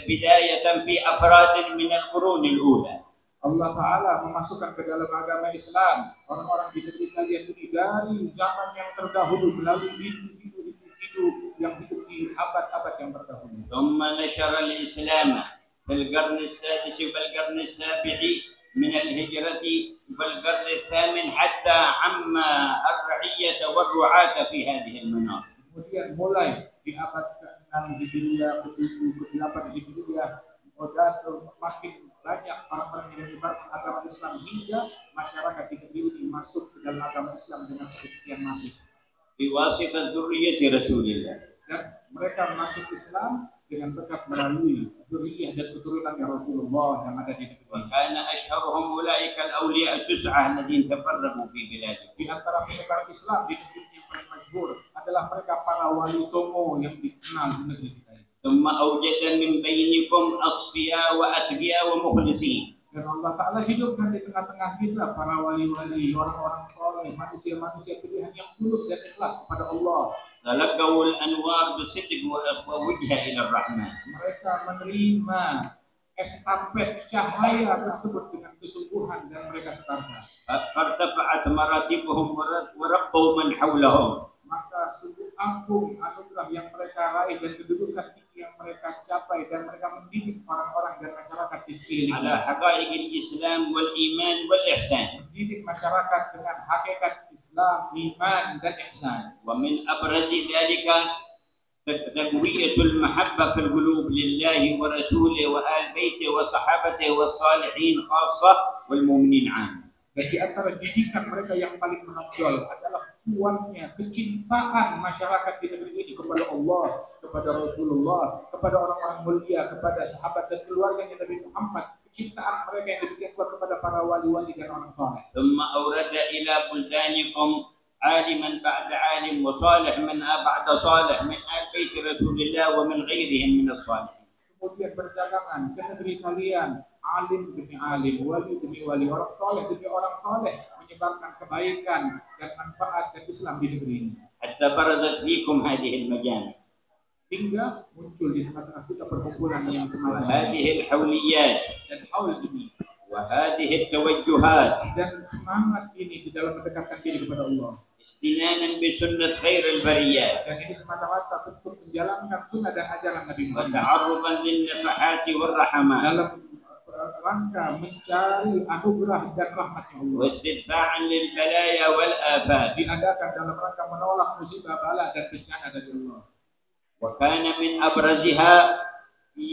بداية في أفراد من القرون الأولى. Allah Ta'ala memasukkan ke dalam agama Islam orang-orang di negeri kalian ini dari zaman yang terdahulu melalui individu yang hidup di abad-abad yang terdahulu. ثم نشر الإسلام في القرن السادس والقرن السابع من الهجرة والقرن الثامن حتى عم الرعية والرعاة في هذه المناطق. Kemudian mulai di abad ke-6 Hijriah, ke-7, ke-8 Hijriah, dan makin banyak orang-orang yang menyebarkan agama Islam hingga masyarakat di negeri ini masuk ke dalam agama Islam dengan sekian masif. بواسطة ذرية رسول الله. Dan mereka masuk Islam dengan berkat melalui zuriyah dan keturunan Rasulullah yang ada di negeri. وكان أشهرهم أولئك الأولياء التسعة الذين تفرقوا في بلادهم. Di antara penyebar Islam di negeri yang paling masyhur adalah mereka para wali songo yang dikenal di negeri kita. ثم أوجد من بينكم أصفياء وأتقياء ومخلصين. Dan Allah Ta'ala hidupkan di tengah-tengah kita para wali-wali, orang-orang soleh, manusia-manusia pilihan yang tulus dan ikhlas kepada Allah. تلقوا الأنوار بصدق ووجهة إلى الرحمن. Mereka menerima estafet cahaya tersebut dengan kesungguhan dan mereka setarkan. فارتفعت مراتبهم وربوا من حولهم. Maka sungguh agung anugerah yang mereka raih dan kedudukan tinggi yang mereka capai dan mereka mendidik orang-orang dan masyarakat di sekeliling. على حقائق الإسلام والإيمان والإحسان. Mendidik masyarakat dengan hakikat Islam, iman dan ihsan. ومن أبرز ذلك تقوية المحبة في القلوب لله ورسوله وآل بيته وصحابته والصالحين خاصة والمؤمنين عامة. Dan di antara didikan mereka yang paling menonjol adalah kuatnya kecintaan masyarakat di negeri ini kepada Allah, kepada Rasulullah, kepada orang-orang mulia, kepada sahabat dan keluarganya Nabi Muhammad. Kecintaan mereka yang demikian kuat kepada para wali-wali dan orang saleh. ثم أورد إلى بلدانكم عالما بعد عالم وصالح من بعد صالح من آل بيت رسول الله ومن غيرهم من الصالحين. Kemudian berdagangan ke negeri kalian, alim demi alim, wali demi wali, orang soleh demi orang soleh, menyebarkan kebaikan dan manfaat dan Islam di negeri ini. حتى برزت فيكم هذه المجامع. Hingga muncul di tengah-tengah kita perkumpulan yang semacam وهذه الحوليات dan haul ini وهذه التوجهات dan semangat ini di dalam mendekatkan diri kepada Allah. استنانا بسنة خير البريات. Dan ini semata-mata untuk menjalankan sunnah dan ajaran Nabi Muhammad. وتعرضا للنفحات والرحمات. Dalam rangka mencari anugerah dan rahmatnya Allah. واستدفاعا للبلايا والآفات. Diadakan dalam rangka menolak musibah bala dan bencana dari Allah. وكان من أبرزها في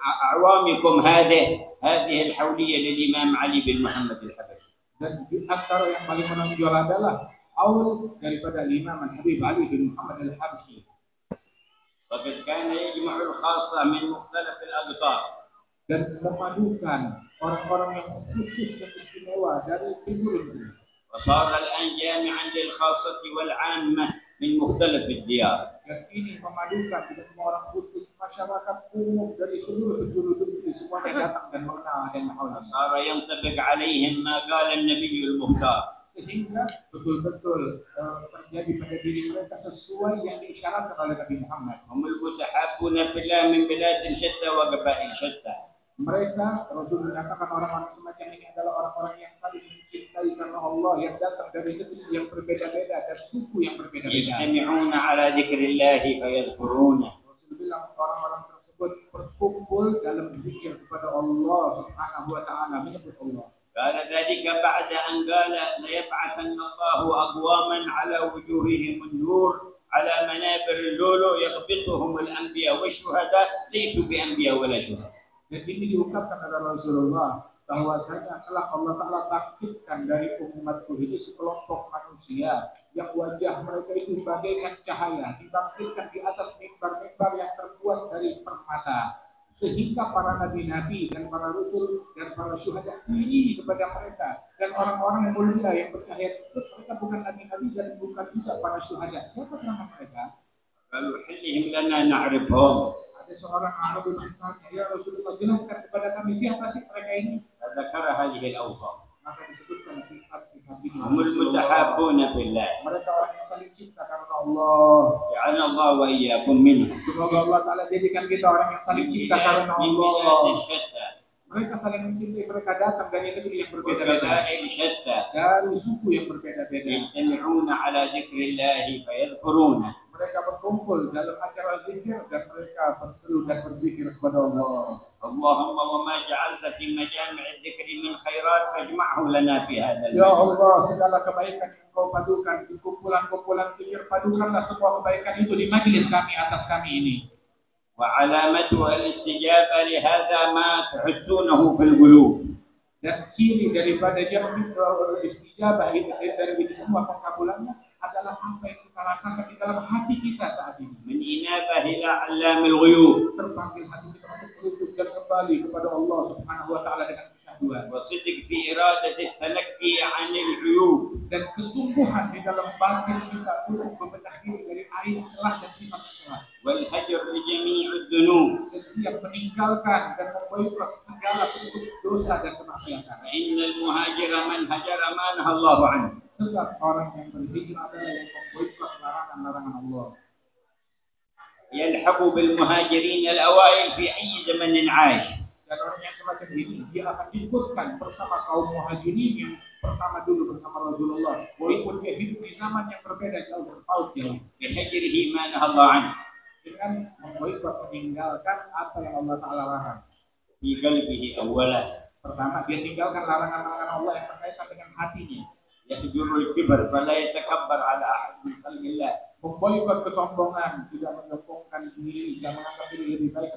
أعوامكم هذه الحولية للإمام علي بن محمد الحبشي. Dan di antara yang paling menonjol adalah haul daripada Imam Habib Ali bin Muhammad al-Habsyi. وقد كان يجمع الخاصة من مختلف الأقطار. Dan memadukan orang-orang yang khusus dan istimewa dari penjuru. وصار الآن جامعا للخاصة والعامة من مختلف الديار. Dan ini memadukan dengan semua orang khusus masyarakat umum dari seluruh penjuru negeri semuanya datang dan mengenal adanya haul. صار ينطبق عليهم ما قال النبي المختار. Sehingga betul-betul terjadi pada diri mereka sesuai yang diisyaratkan oleh Nabi Muhammad. هم المتحابون في الله من بلاد شتى وقبائل شتى. Mereka, Rasul menyatakan orang-orang semacam ini adalah orang-orang yang saling mencintai karena Allah, yang datang dari negeri yang berbeda-beda dan suku yang berbeda-beda. يجتمعون على ذكر الله فيذكرونه. Rasul bilang orang-orang tersebut berkumpul dalam zikir kepada Allah Subhanahu wa taala, menyebut Allah. قال ذلك بعد أن قال ليبعثن الله أقواما على وجوههم النور على منابر اللؤلؤ يغبطهم الأنبياء والشهداء ليسوا بأنبياء ولا شهداء. Dan ini diungkapkan oleh Rasulullah bahwasanya telah Allah Ta'ala bangkitkan dari umatku ini sekelompok manusia yang wajah mereka itu bagaikan cahaya, dibangkitkan di atas mimbar-mimbar yang terbuat dari permata, sehingga para nabi-nabi dan para rasul dan para syuhada iri kepada mereka, dan orang-orang yang mulia yang percaya tersebut mereka bukan nabi-nabi dan bukan juga para syuhada. Siapa nama mereka? قالوا حلهم لنا نعرفهم. Ada seorang Arab bertanya, ya Rasulullah, jelaskan kepada kami siapa sih mereka ini. فذكر هذه الأوصاف. Maka disebutkan sifat-sifat ini. هم المتحابون في الله. Mereka orang yang saling cinta karena Allah. جعلنا الله وإياكم منهم. Semoga Allah Ta'ala jadikan kita orang yang saling cinta karena من Allah. بلاد شتى. Mereka saling mencintai, mereka datang dari negeri yang berbeda-beda, وقبائل شتى. dari suku yang berbeda-beda. يجتمعون على ذكر الله فيذكرونه. Mereka berkumpul dalam acara zikir dan mereka berseru dan berzikir kepada Allah. اللهم وما جعلت في مجامع الذكر من خيرات فاجمعه لنا في هذا Ya المجمع. Allah, segala kebaikan yang Kau padukan di kumpulan-kumpulan zikir, padukanlah semua kebaikan itu di majelis kami atas kami ini. وعلامته الاستجابة لهذا ما تحسونه في القلوب. Dan ciri daripada istijabah ini dari ini semua pengkabulannya adalah apa yang kita rasakan di dalam hati kita saat ini. من إنابة إلى علام الغيوب. Terpanggil hati kita untuk merujuk dan kembali kepada Allah Subhanahu wa Ta'ala dengan kesyahduan. وصدق في إرادة التنقي عن العيوب. Dan kesungguhan di dalam batin kita untuk membedah diri dari air celah dan sifat celah. والهجر لجميع الذنوب. Dan siap meninggalkan dan memboikot segala bentuk dosa dan kemaksiatan. فإن المهاجر من هجر ما نهى الله عنه. Sebab orang yang berhijrah adalah yang memboikot larangan-larangan Allah. يلحق بالمهاجرين الأوائل في أي زمن عاش. Dan orang yang semacam ini dia akan diikutkan bersama kaum muhajirin yang pertama dulu bersama Rasulullah, walaupun dia hidup di zaman yang berbeda jauh berpaut jauh. بهجره ما نهى الله عنه. Dengan memboikot, meninggalkan apa yang Allah Ta'ala larang. في قلبه أولا. Pertama, dia tinggalkan larangan-larangan Allah yang berkaitan dengan hatinya. يهجر الكبر فلا يتكبر على أحد من خلق الله. Memboikot kesombongan, tidak menyombongkan diri, tidak menganggap diri lebih baik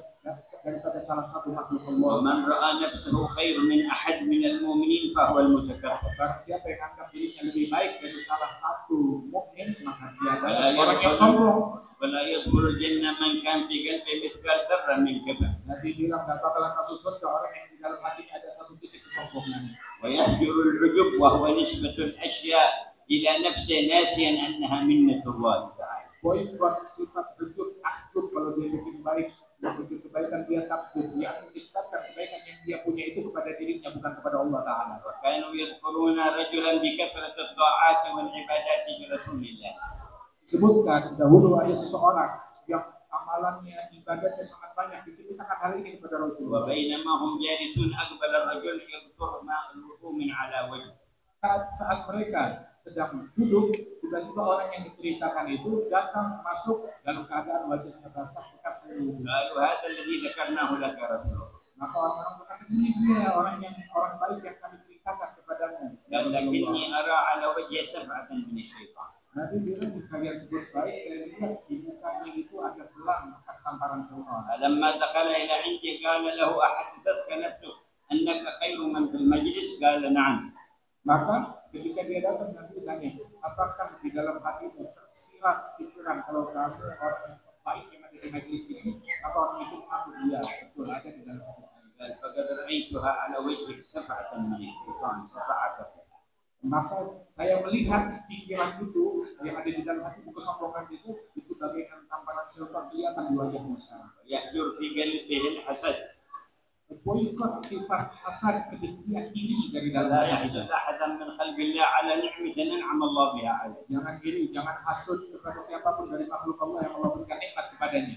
daripada salah satu makhluk Allah. ومن رأى نفسه خير من أحد من المؤمنين فهو المتكبر. Barang siapa yang anggap dirinya lebih baik dari salah satu mukmin, maka dia ولا adalah orang yang يدخل sombong. ولا يدخل الجنة من كان في قلبه مثقال ذرة من كبر. Nabi bilang gak bakalan masuk surga orang yang di dalam hatinya ada satu titik kesombongan. ويهجر العجب وهو نسبة الأشياء إلى نفسه ناسيا أنها منة الله تعالى. Boikot sifat ujub, takjub, kalau dia bikin baik, bikin kebaikan dia takjub, dia menisbatkan kebaikan yang dia punya itu kepada dirinya bukan kepada Allah Ta'ala. وكانوا يذكرون رجلا بكثرة الطاعات والعبادات لرسول الله. Disebutkan dahulu ada seseorang yang amalannya, ibadatnya sangat banyak, diceritakan hal ini kepada Rasulullah. وبينما هم جالسون أقبل الرجل يذكر ماء الوضوء من على وجهه. Saat mereka sedang duduk, tiba-tiba orang yang diceritakan itu datang masuk dalam keadaan wajahnya basah bekas air wudhu. قالوا هذا الذي ذكرناه لك يا رسول الله. Maka orang-orang berkata, ini dia orang baik yang kami ceritakan kepadamu. قال لكني أرى على وجهه سفعة من الشيطان. Nabi bilang, kalian sebut baik, saya lihat di mukanya itu ada belang bekas tamparan syaitan. فلما دخل إلى عنده قال له أحدثتك نفسك أنك خير من في المجلس؟ قال نعم. Maka ketika dia datang, Nabi tanya, apakah di dalam hatimu tersirat pikiran kalau kamu orang yang baik yang ada di majelis ini? Maka orang itu mengaku, iya, betul ada di dalam hati saya. قال فقد رأيتها على وجهك سفعة من الشيطان سفعك. Maka saya melihat pikiran itu yang ada di dalam hatimu, kesombongan itu bagaikan tamparan syaitan kelihatan di wajahmu sekarang. يحجر في قلبه الحسد. Boikot sifat hasad, kebencian, iri dari dalam لا hati. يحسد أحدا من خلق الله على نعمة أنعم الله بها عليه. Jangan iri, jangan hasud kepada siapapun dari makhluk Allah yang Allah berikan nikmat kepadanya.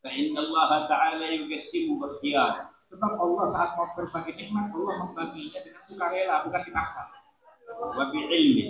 فإن الله تعالى يقسم باختيار. Sebab Allah saat mau berbagi nikmat, Allah membaginya dengan sukarela, bukan dipaksa. وبعلمه.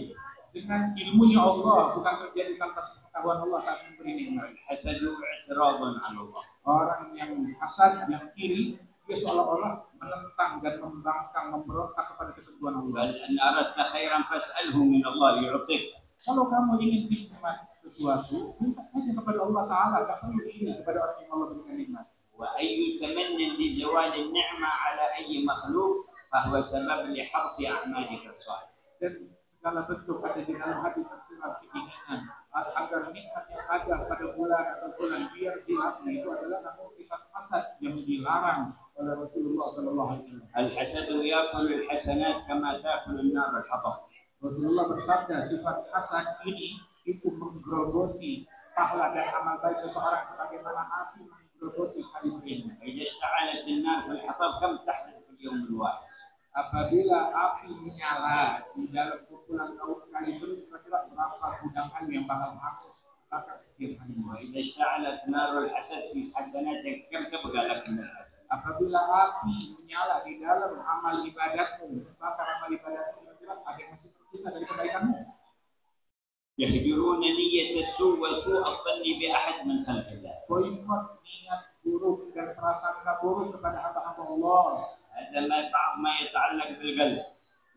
Dengan ilmunya Allah, bukan terjadi tanpa pengetahuan Allah saat memberi nikmat. الحسد اعتراض على الله. Orang yang hasad, yang iri, dia seolah-olah menentang dan membangkang, memberontak kepada ketentuan Allah. بل أن أردت خيرا فاسأله من الله يعطيك. Kalau kamu ingin nikmat sesuatu, minta saja kepada Allah Ta'ala, gak perlu iri kepada orang yang Allah berikan nikmat. وأي تمن لزوال النعمة على أي مخلوق فهو سبب لحبط أعمالك الصالحة. Dan segala bentuk ada di dalam hati tersirat keinginan agar nikmat yang ada pada bulan atau bulan biar hilang, itu adalah namun sifat hasad yang dilarang oleh Rasulullah SAW. الحسد يأكل الحسنات كما تأكل النار الحطب. Rasulullah bersabda, sifat hasad ini itu menggerogoti pahala dan amal baik seseorang sebagaimana api menggerogoti kayu kering. إذا اشتعلت النار في الحطب كم تحرق في اليوم الواحد؟ Apabila api menyala di dalam kumpulan kayu kering, kira-kira berapa gudang kayu yang bakal hangus bakar setiap hari. وإذا اشتعلت نار الحسد في حسناتك كم تبقى لك من الحسد؟ Apabila api menyala di dalam amal ibadatmu, bakar amal ibadatmu, kira-kira ada yang masih tersisa dari kebaikanmu. يهجرون نية السوء وسوء الظن بأحد من خلق الله. Boykot niat buruk dan prasangka buruk kepada hamba-hamba Allah. هذا بعض ما يتعلق بالقلب.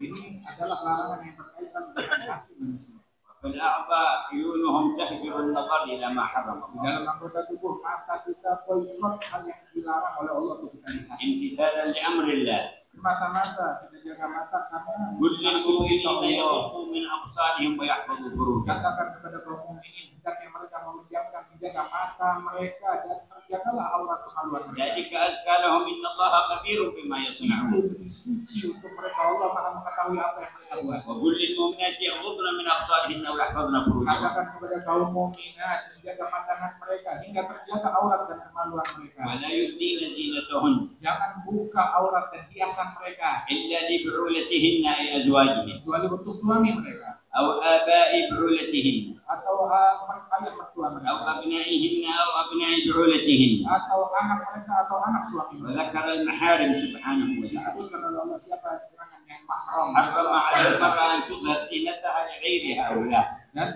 Ini adalah larangan yang berkaitan dengan hati manusia. وفي الأعضاء عيونهم تهجر النظر إلى ما حرم Di الله. dalam anggota tubuh mata kita boykot hal yang dilarang oleh Allah untuk kita lihat. امتثالا لأمر الله. Semata-mata kita jaga mata karena قل للمؤمنين يغضوا من أبصارهم ويحفظوا فروجهم. katakan kepada kaum mukminin hendaknya mereka memejamkan menjaga mata mereka dan terjagalah aurat kemaluan mereka. ذلك أزكى لهم إن الله خبير بما يصنعون. Itu lebih suci untuk mereka. Allah Maha mengetahui apa yang mereka buat. وقل للمؤمنات يغضضن من أبصارهن ويحفظن فروجهن. Katakan kepada kaum mukminat menjaga pandangan mereka hingga terjaga aurat dan kemaluan mereka. ولا يبدين زينتهن Jangan buka aurat dan hiasan mereka إلا لبعولتهن أي أزواجهن kecuali untuk suami mereka أو آباء بعولتهن atau ayah mertua أو mereka أبنائهن أو أبناء بعولتهن. atau anak mereka atau anak suami mereka. وذكر المحارم سبحانه وتعالى. Disebutkan oleh Allah siapa gerangan yang mahram حرم على المرأة أن تظهر زينتها لغير هؤلاء. dan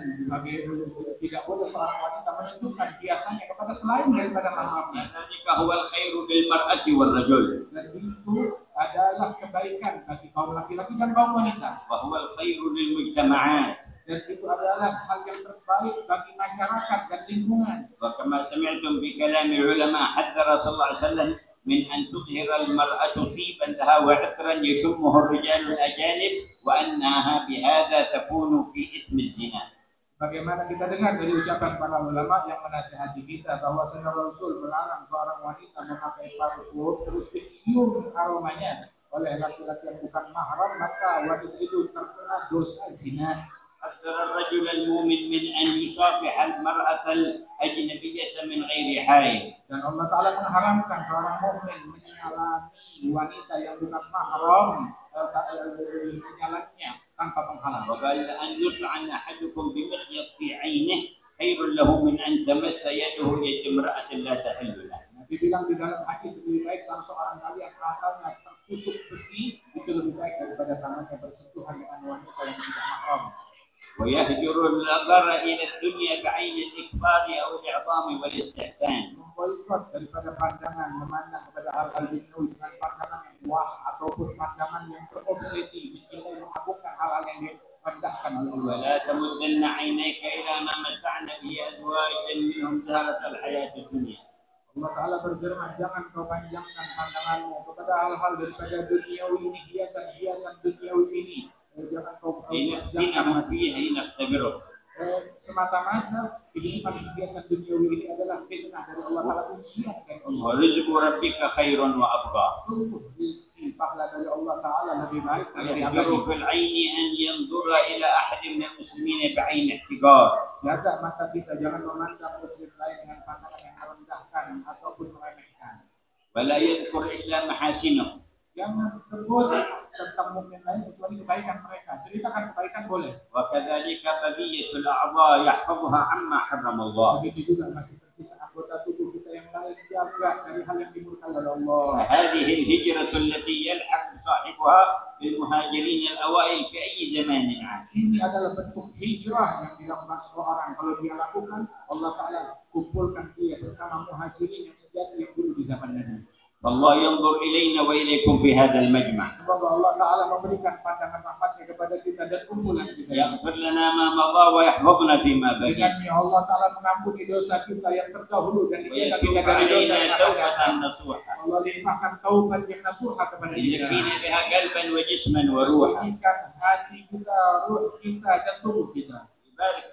tidak boleh seorang wanita menunjukkan hiasannya kepada selain daripada mahramnya. ذلك هو الخير بالمرأة والرجل. Dan itu adalah kebaikan bagi kaum laki-laki dan kaum wanita. وهو الخير للمجتمعات. Dan itu adalah hal yang terbaik bagi masyarakat dan lingkungan. وكما سمعتم في كلام العلماء حذر صلى الله عليه وسلم من أن تظهر المرأة طيبا لها وعطرا يشمه الرجال الأجانب وأنها بهذا تكون في إثم الزنا. Bagaimana kita dengar dari ucapan para ulama yang menasihati kita bahwa Rasul melarang seorang wanita memakai parfum terus dicium aromanya oleh laki-laki yang bukan mahram, maka wanita itu terkena dosa zina. حذر الرجل المؤمن من أن يصافح المرأة الأجنبية من غير حائل. Dan Allah Ta'ala mengharamkan seorang mukmin menyalami wanita yang bukan mahram, menyalaminya tanpa penghalang. وقال أن يطعن أحدكم بمخيط في عينه خير له من أن تمس يده يد امرأة لا تحل له. Nabi bilang di dalam hadis lebih baik seorang kalian matanya tertusuk besi itu lebih baik daripada tangannya bersentuhan dengan wanita yang tidak mahram. ويهجر النظر إلى الدنيا بعين الإكبار أو الإعظام والاستحسان. Memboikot daripada pandangan memandang kepada hal-hal duniawi dengan pandangan yang wah ataupun pandangan yang terobsesi mencintai mengagungkan hal-hal yang direndahkan oleh Allah. ولا تمدن عينيك إلى ما متعنا به أزواجا منهم زهرة الحياة الدنيا. Allah Ta'ala berfirman, jangan kau panjangkan pandanganmu kepada hal-hal daripada duniawi ini, hiasan-hiasan duniawi ini. Jangan kau لنفتنهم فيه لنختبرهم. semata-mata kehidupan hiasan duniawi ini adalah fitnah dari Allah Ta'ala, ujian dari Allah. ورزق ربك خير وأبقى. Sungguh rezeki pahala dari Allah Ta'ala lebih baik dari يهجر abadi. في العين أن ينظر إلى أحد من المسلمين بعين احتقار. Jaga mata kita, jangan memandang muslim lain dengan pandangan yang merendahkan ataupun meremehkan. ولا يذكر إلا محاسنه. Jangan sebut tentang mukmin lain kecuali kebaikan mereka. Ceritakan kebaikan boleh. وكذلك بقية الأعضاء يحفظها عما حرم الله. Begitu juga masih tersisa anggota tubuh kita yang lain, jaga dari hal yang dimurkai oleh Allah. فهذه الهجرة التي يلحق صاحبها بالمهاجرين الأوائل في أي زمان عاد. Ini adalah bentuk hijrah yang dilakukan seorang. Kalau dia lakukan, Allah Ta'ala kumpulkan dia bersama muhajirin yang sejati yang dulu di zaman Nabi. الله ينظر إلينا وإليكم في هذا المجمع. Semoga Allah Ta'ala memberikan pandangan rahmatnya kepada kita dan kumpulan kita. يغفر لنا ما مضى ويحفظنا فيما بقي. Dengannya Allah Ta'ala mengampuni dosa kita yang terdahulu dan dijaga kita ويتوب dari dosa علينا yang akan توبة datang. نصوحة Allah limpahkan taubat yang nasuha kepada kita. يزكينا بها قلبا وجسما وروحا. Sucikan hati kita, ruh kita dan tubuh kita. يبارك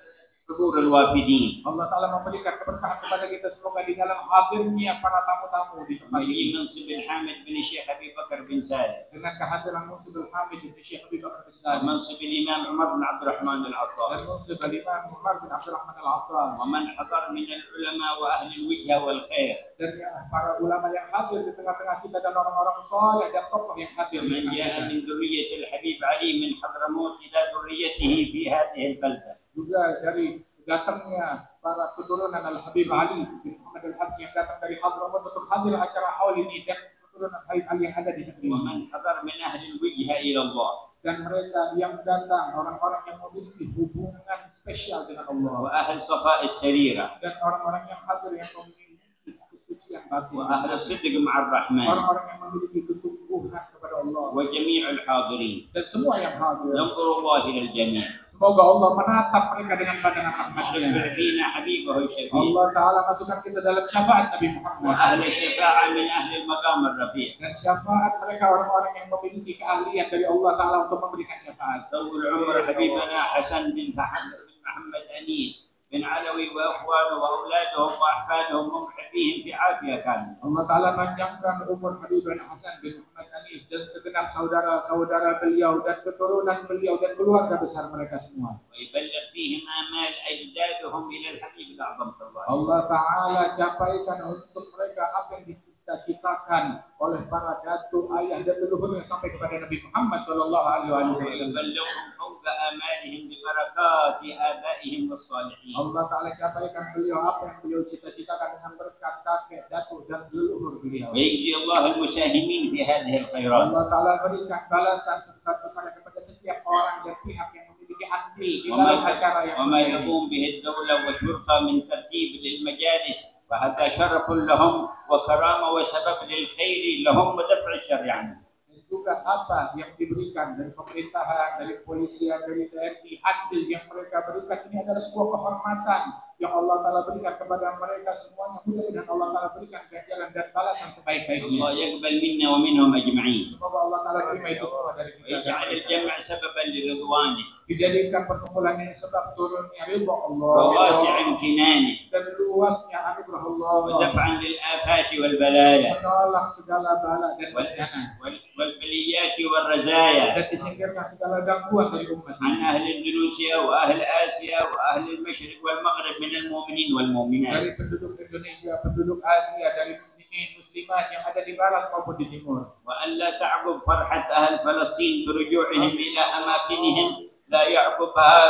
حضور الوافدين. Allah Ta'ala memberikan keberkahan kepada kita semoga di dalam hadirnya para tamu-tamu di tempat ويجي ini. منصب الحامد بن الشيخ أبي بكر بن سالم. Dengan kehadiran Munsib al-Hamid bin Syekh Habib Bakar bin Salim ومنصب الإمام عمر بن عبد الرحمن dan العطار. Munsib al-Imam Umar bin Abdul Rahman al-Attas ومن حضر من العلماء وأهل الوجهة والخير. dan para ulama yang hadir di tengah-tengah kita dan orang-orang saleh dan tokoh yang hadir di ومن tengah جاء kita. من ذرية الحبيب علي من حضرموت إلى ذريته في هذه البلدة. Juga dari datangnya para keturunan Al-Habib Ali bin Muhammad Al-Habib yang datang dari Hadramaut untuk hadir acara haul ini dan keturunan Habib Ali yang ada di negeri ini. ومن حضر من أهل الوجهة إلى الله. Dan mereka yang datang orang-orang yang memiliki hubungan spesial dengan Allah وأهل صفاء السريرة. dan orang-orang yang hadir yang memiliki kesucian batin, وأهل الصدق مع الرحمن. orang-orang yang memiliki kesungguhan kepada Allah وجميع الحاضرين. dan semua yang hadir. ينظر الله إلى الجميع. Semoga Allah menatap mereka dengan pandangan يشفع rahmatnya. فينا حبيبه الشفيع. Allah Ta'ala masukkan kita dalam syafaat Nabi Muhammad وأهل الشفاعة من أهل المقام الرفيع. dan syafaat mereka orang-orang yang memiliki keahlian dari Allah Ta'ala untuk memberikan syafaat. طول عمر حبيبنا حسن بن محمد أنيس بن علوي وإخوانه وأولادهم وأحفادهم ومحبيهم في عافية كاملة. Allah Ta'ala panjangkan umur Habibana Hasan bin Muhammad Anis dan segenap saudara-saudara beliau dan keturunan beliau dan keluarga besar mereka semua. ويبلغ فيهم آمال أجدادهم إلى الحبيب الأعظم صلى الله عليه وسلم. Allah Ta'ala capaikan untuk mereka apa yang dicita-citakan oleh para datu, ayah dan leluhurnya sampai kepada Nabi Muhammad Sallallahu Alaihi Wasallam. ويبلغهم فوق آمالهم ببركات آبائهم والصالحين. Allah Ta'ala capaikan beliau apa yang beliau cita-citakan dengan berkat kakek, datu dan leluhur beliau. ويجزي الله المساهمين في هذه الخيرات. Allah Ta'ala berikan balasan sebesar-besarnya kepada setiap orang dan pihak yang memiliki andil di dalam acara yang وما ini. تقوم به الدولة والشرطة من ترتيب للمجالس وهذا شرف لهم وكرامة وسبب للخير لهم ودفع الشر عنهم. Dan juga apa yang diberikan dari pemerintahan, dari kepolisian, dari TNI, andil yang mereka berikan ini adalah sebuah kehormatan yang Allah Ta'ala berikan kepada mereka semuanya. Mudah-mudahan Allah Ta'ala berikan ganjaran dan balasan sebaik-baiknya. الله يقبل منا ومنهم أجمعين. Semoga Allah Ta'ala terima itu semua dari kita. ويجعل الجمع سببا لرضوانه Dijadikan perkumpulan ini sebab turunnya ridha Allah وواسع امتنانه dan luasnya anugerah Allah, ودفعا للآفات والبلايا menolak segala bala dan bencana والبليات والرزايا dan disingkirkan segala gangguan dari umat عن ini. أهل إندونيسيا وأهل آسيا وأهل المشرق والمغرب من المؤمنين والمؤمنات. Dari penduduk Indonesia, penduduk Asia, dari muslimin, muslimat yang ada di barat maupun di timur. وأن لا تعقب فرحة أهل فلسطين برجوعهم إلى أماكنهم لا يعقبها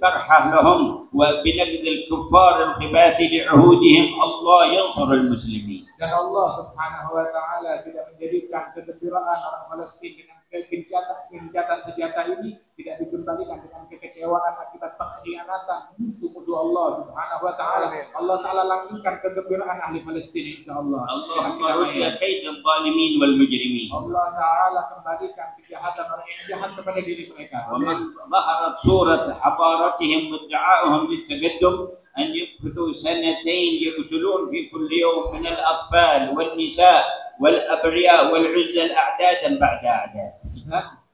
فرحة لهم وبنقد الكفار الخباث لعهودهم. الله ينصر المسلمين. Dan Allah Subhanahu wa Ta'ala tidak menjadikan kegembiraan orang Palestina dengan gencatan senjata ini tidak dikembalikan dengan kekecewaan akibat pengkhianatan musuh-musuh Allah Subhanahu wa Ta'ala. Allah Ta'ala langgengkan kegembiraan ahli Palestina insyaallah. اللهم رد كيد الظالمين والمجرمين. Allah Ta'ala kembalikan kejahatan orang yang jahat kepada diri mereka. ومن ظهرت صورة حضارتهم وادعائهم للتقدم أن يمكثوا سنتين يقتلون في كل يوم من الأطفال والنساء والأبرياء والعزل أعدادا بعد أعداد.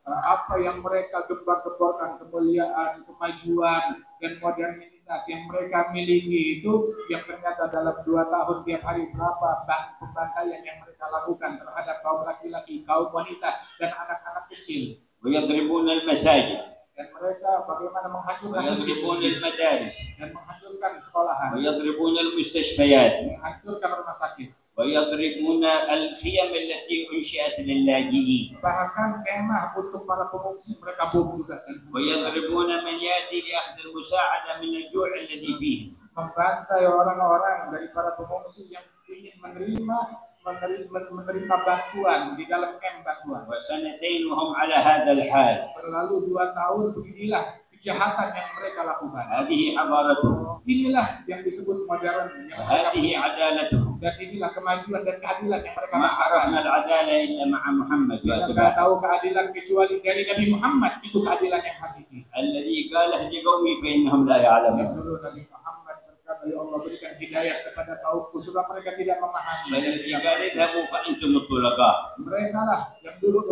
Dan apa yang mereka gembar-gemborkan, kemuliaan, kemajuan dan modernitas yang mereka miliki itu yang ternyata dalam 2 tahun tiap hari berapa pembantaian yang mereka lakukan terhadap kaum laki-laki, kaum wanita dan anak-anak kecil. ويضربون المساجد Dan mereka bagaimana menghancurkan ويضربون masjid المدارس dan menghancurkan sekolahan, ويضربون المستشفيات menghancurkan rumah sakit, ويضربون الخيم التي أنشئت للاجئين bahkan kemah untuk para pengungsi mereka bom juga dan ويضربون من يأتي لأخذ المساعدة من الجوع الذي فيه. membantai orang-orang dari para pengungsi yang ingin menerima bantuan di dalam kem bantuan. وسنتين وهم على هذا الحال. Berlalu 2 tahun beginilah kejahatan yang mereka lakukan. هذه حضارتهم Inilah yang disebut modern yang mereka وهذه punya. عدالتهم. Dan inilah kemajuan dan keadilan yang mereka ما lakukan. عرفنا العدالة إلا مع محمد Kita tidak وأتباعه tahu keadilan kecuali dari Nabi Muhammad. Itu keadilan yang hakiki. الذي قاله لقومي فإنهم لا Yang يعلمون. dulu Nabi Muhammad berkata, ya Allah berikan hidayah kepada kaumku sebab mereka tidak memahami. فالذي قال اذهبوا فأنتم الطلقاء. Mereka lah yang dulu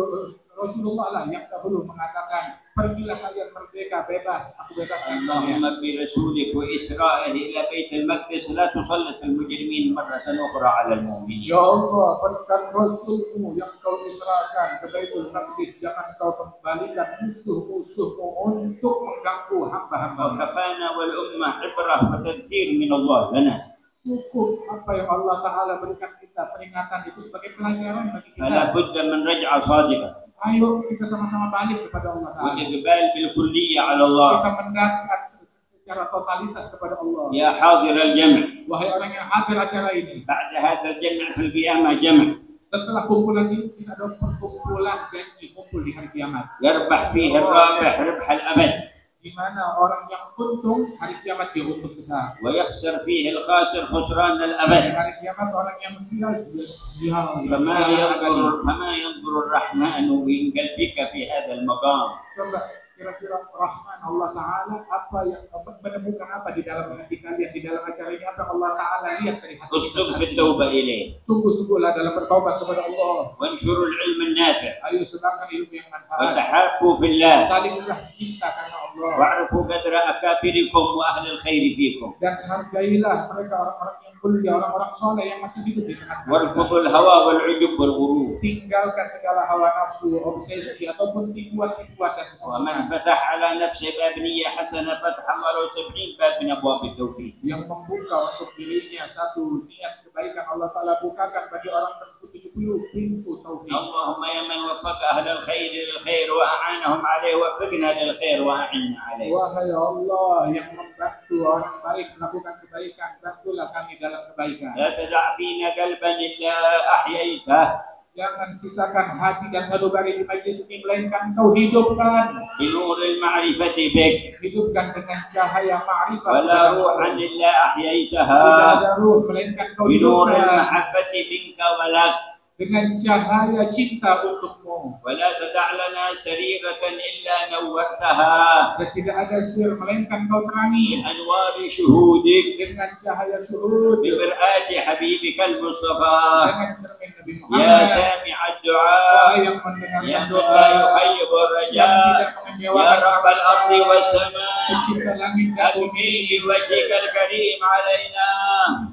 Rasulullah lah yang dahulu mengatakan pergilah kalian merdeka bebas, aku bebaskan kalian. اللهم برسولك وإسرائه إلى بيت المقدس لا تسلط المجرمين مرة أخرى على المؤمنين. Ya Allah, berkat Rasulmu yang kau israkan ke Baitul Maqdis, jangan kau kembalikan musuh-musuhmu untuk mengganggu hamba-hamba. وكفانا والأمة عبرة وتذكير من الله لنا. Cukup apa yang Allah Ta'ala berikan kita, peringatan itu sebagai pelajaran bagi فلا kita. بد من رجعة صادقة Ayo kita sama-sama balik kepada Allah Ta'ala. وإقبال بالكلية على الله. Kita mendekat secara totalitas kepada Allah. يا حاضر الجمع Wahai orang yang hadir acara ini, بعد هذا الجمع في القيامة جمع setelah kumpulan ini kita ada perkumpulan janji kumpul di hari kiamat, يربح فيه الرابح ربح الأبد di mana orang yang untung hari kiamat dia untung besar. ويخسر فيه الخاسر خسران Di الأبد. hari kiamat orang yang sial dia sial. فما ينظر الرحمن من قلبك في هذا المقام. Coba kira-kira Rahman Allah Ta'ala apa yang menemukan apa di dalam hati kalian di dalam acara ini, apa yang Allah Ta'ala lihat dari hati اصدق kita في saat ini. التوبة إليه Sungguh-sungguhlah dalam bertaubat kepada Allah. وانشروا العلم النافع Ayo sebarkan ilmu yang manfaat. وتحابوا في الله Salinglah cinta karena Allah. واعرفوا قدر أكابركم وأهل الخير فيكم Dan hargailah mereka orang-orang yang mulia, orang-orang soleh yang masih hidup di tengah-tengah kita. وارفضوا الهوى والعجب والغرور. Tinggalkan segala hawa nafsu, obsesi ataupun tipuan-tipuan dan ومن kesombongan فتح على نفسه باب نية حسنة فتح الله له 70 باب من أبواب التوفيق. yang membuka untuk dirinya satu niat kebaikan, Allah Ta'ala bukakan bagi orang tersebut 70 pintu taufik. اللهم يا من وفق أهل الخير للخير وأعانهم عليه وفقنا للخير وأعنا عليه. Wahai Allah yang membantu orang baik melakukan kebaikan, bantulah kami dalam kebaikan. لا تدع فينا قلبا إلا أحييته Jangan sisakan hati dan sanubari di majlis ini, melainkan Engkau hidupkan. بنور المعرفة بك Hidupkan dengan cahaya ma'rifat. ولا روحا إلا أحييتها Tidak ada ruh, melainkan Engkau بنور hidupkan المحبة منك ولك. dengan cahaya cinta untukmu. ولا تدع لنا سريرة إلا نورتها Dan tidak ada sir, melainkan Engkau terangi بأنوار شهودك dengan cahaya syuhud, بمرآة حبيبك المصطفى. dengan cermin Nabi يا Muhammad. سامع الدعاء Wahai yang يا mendengarkan من doa, لا يخيب yang الرجاء tidak يا mengecewakan رب الأرض والسماء pencipta langit dan أكمل bumi, بوجهك الكريم علينا.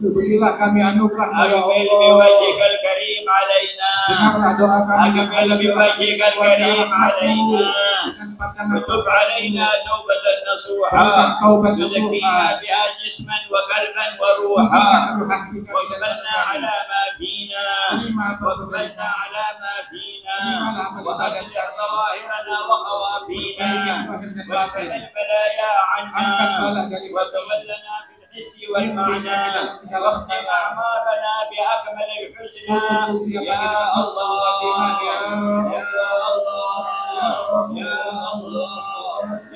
berilah kami anugerah ya أكمل Allah. بوجهك الكريم علينا. Dengarlah doa kami dan أكمل بوجهك الكريم علينا. dengan pandangan وتب علينا توبة نصوحا taubat تزكينا nasuha. بها جسما وقلبا وروحا. واقبلنا على ما فينا واقبلنا على ما فينا وأصلح ظواهرنا وخوافينا واتق البلايا عنا وتولنا بالحس والمعنى واختم أعمارنا بأكمل الحسنى. يا الله يا الله يا الله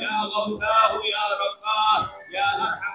يا غوثاه يا رباه يا أرحم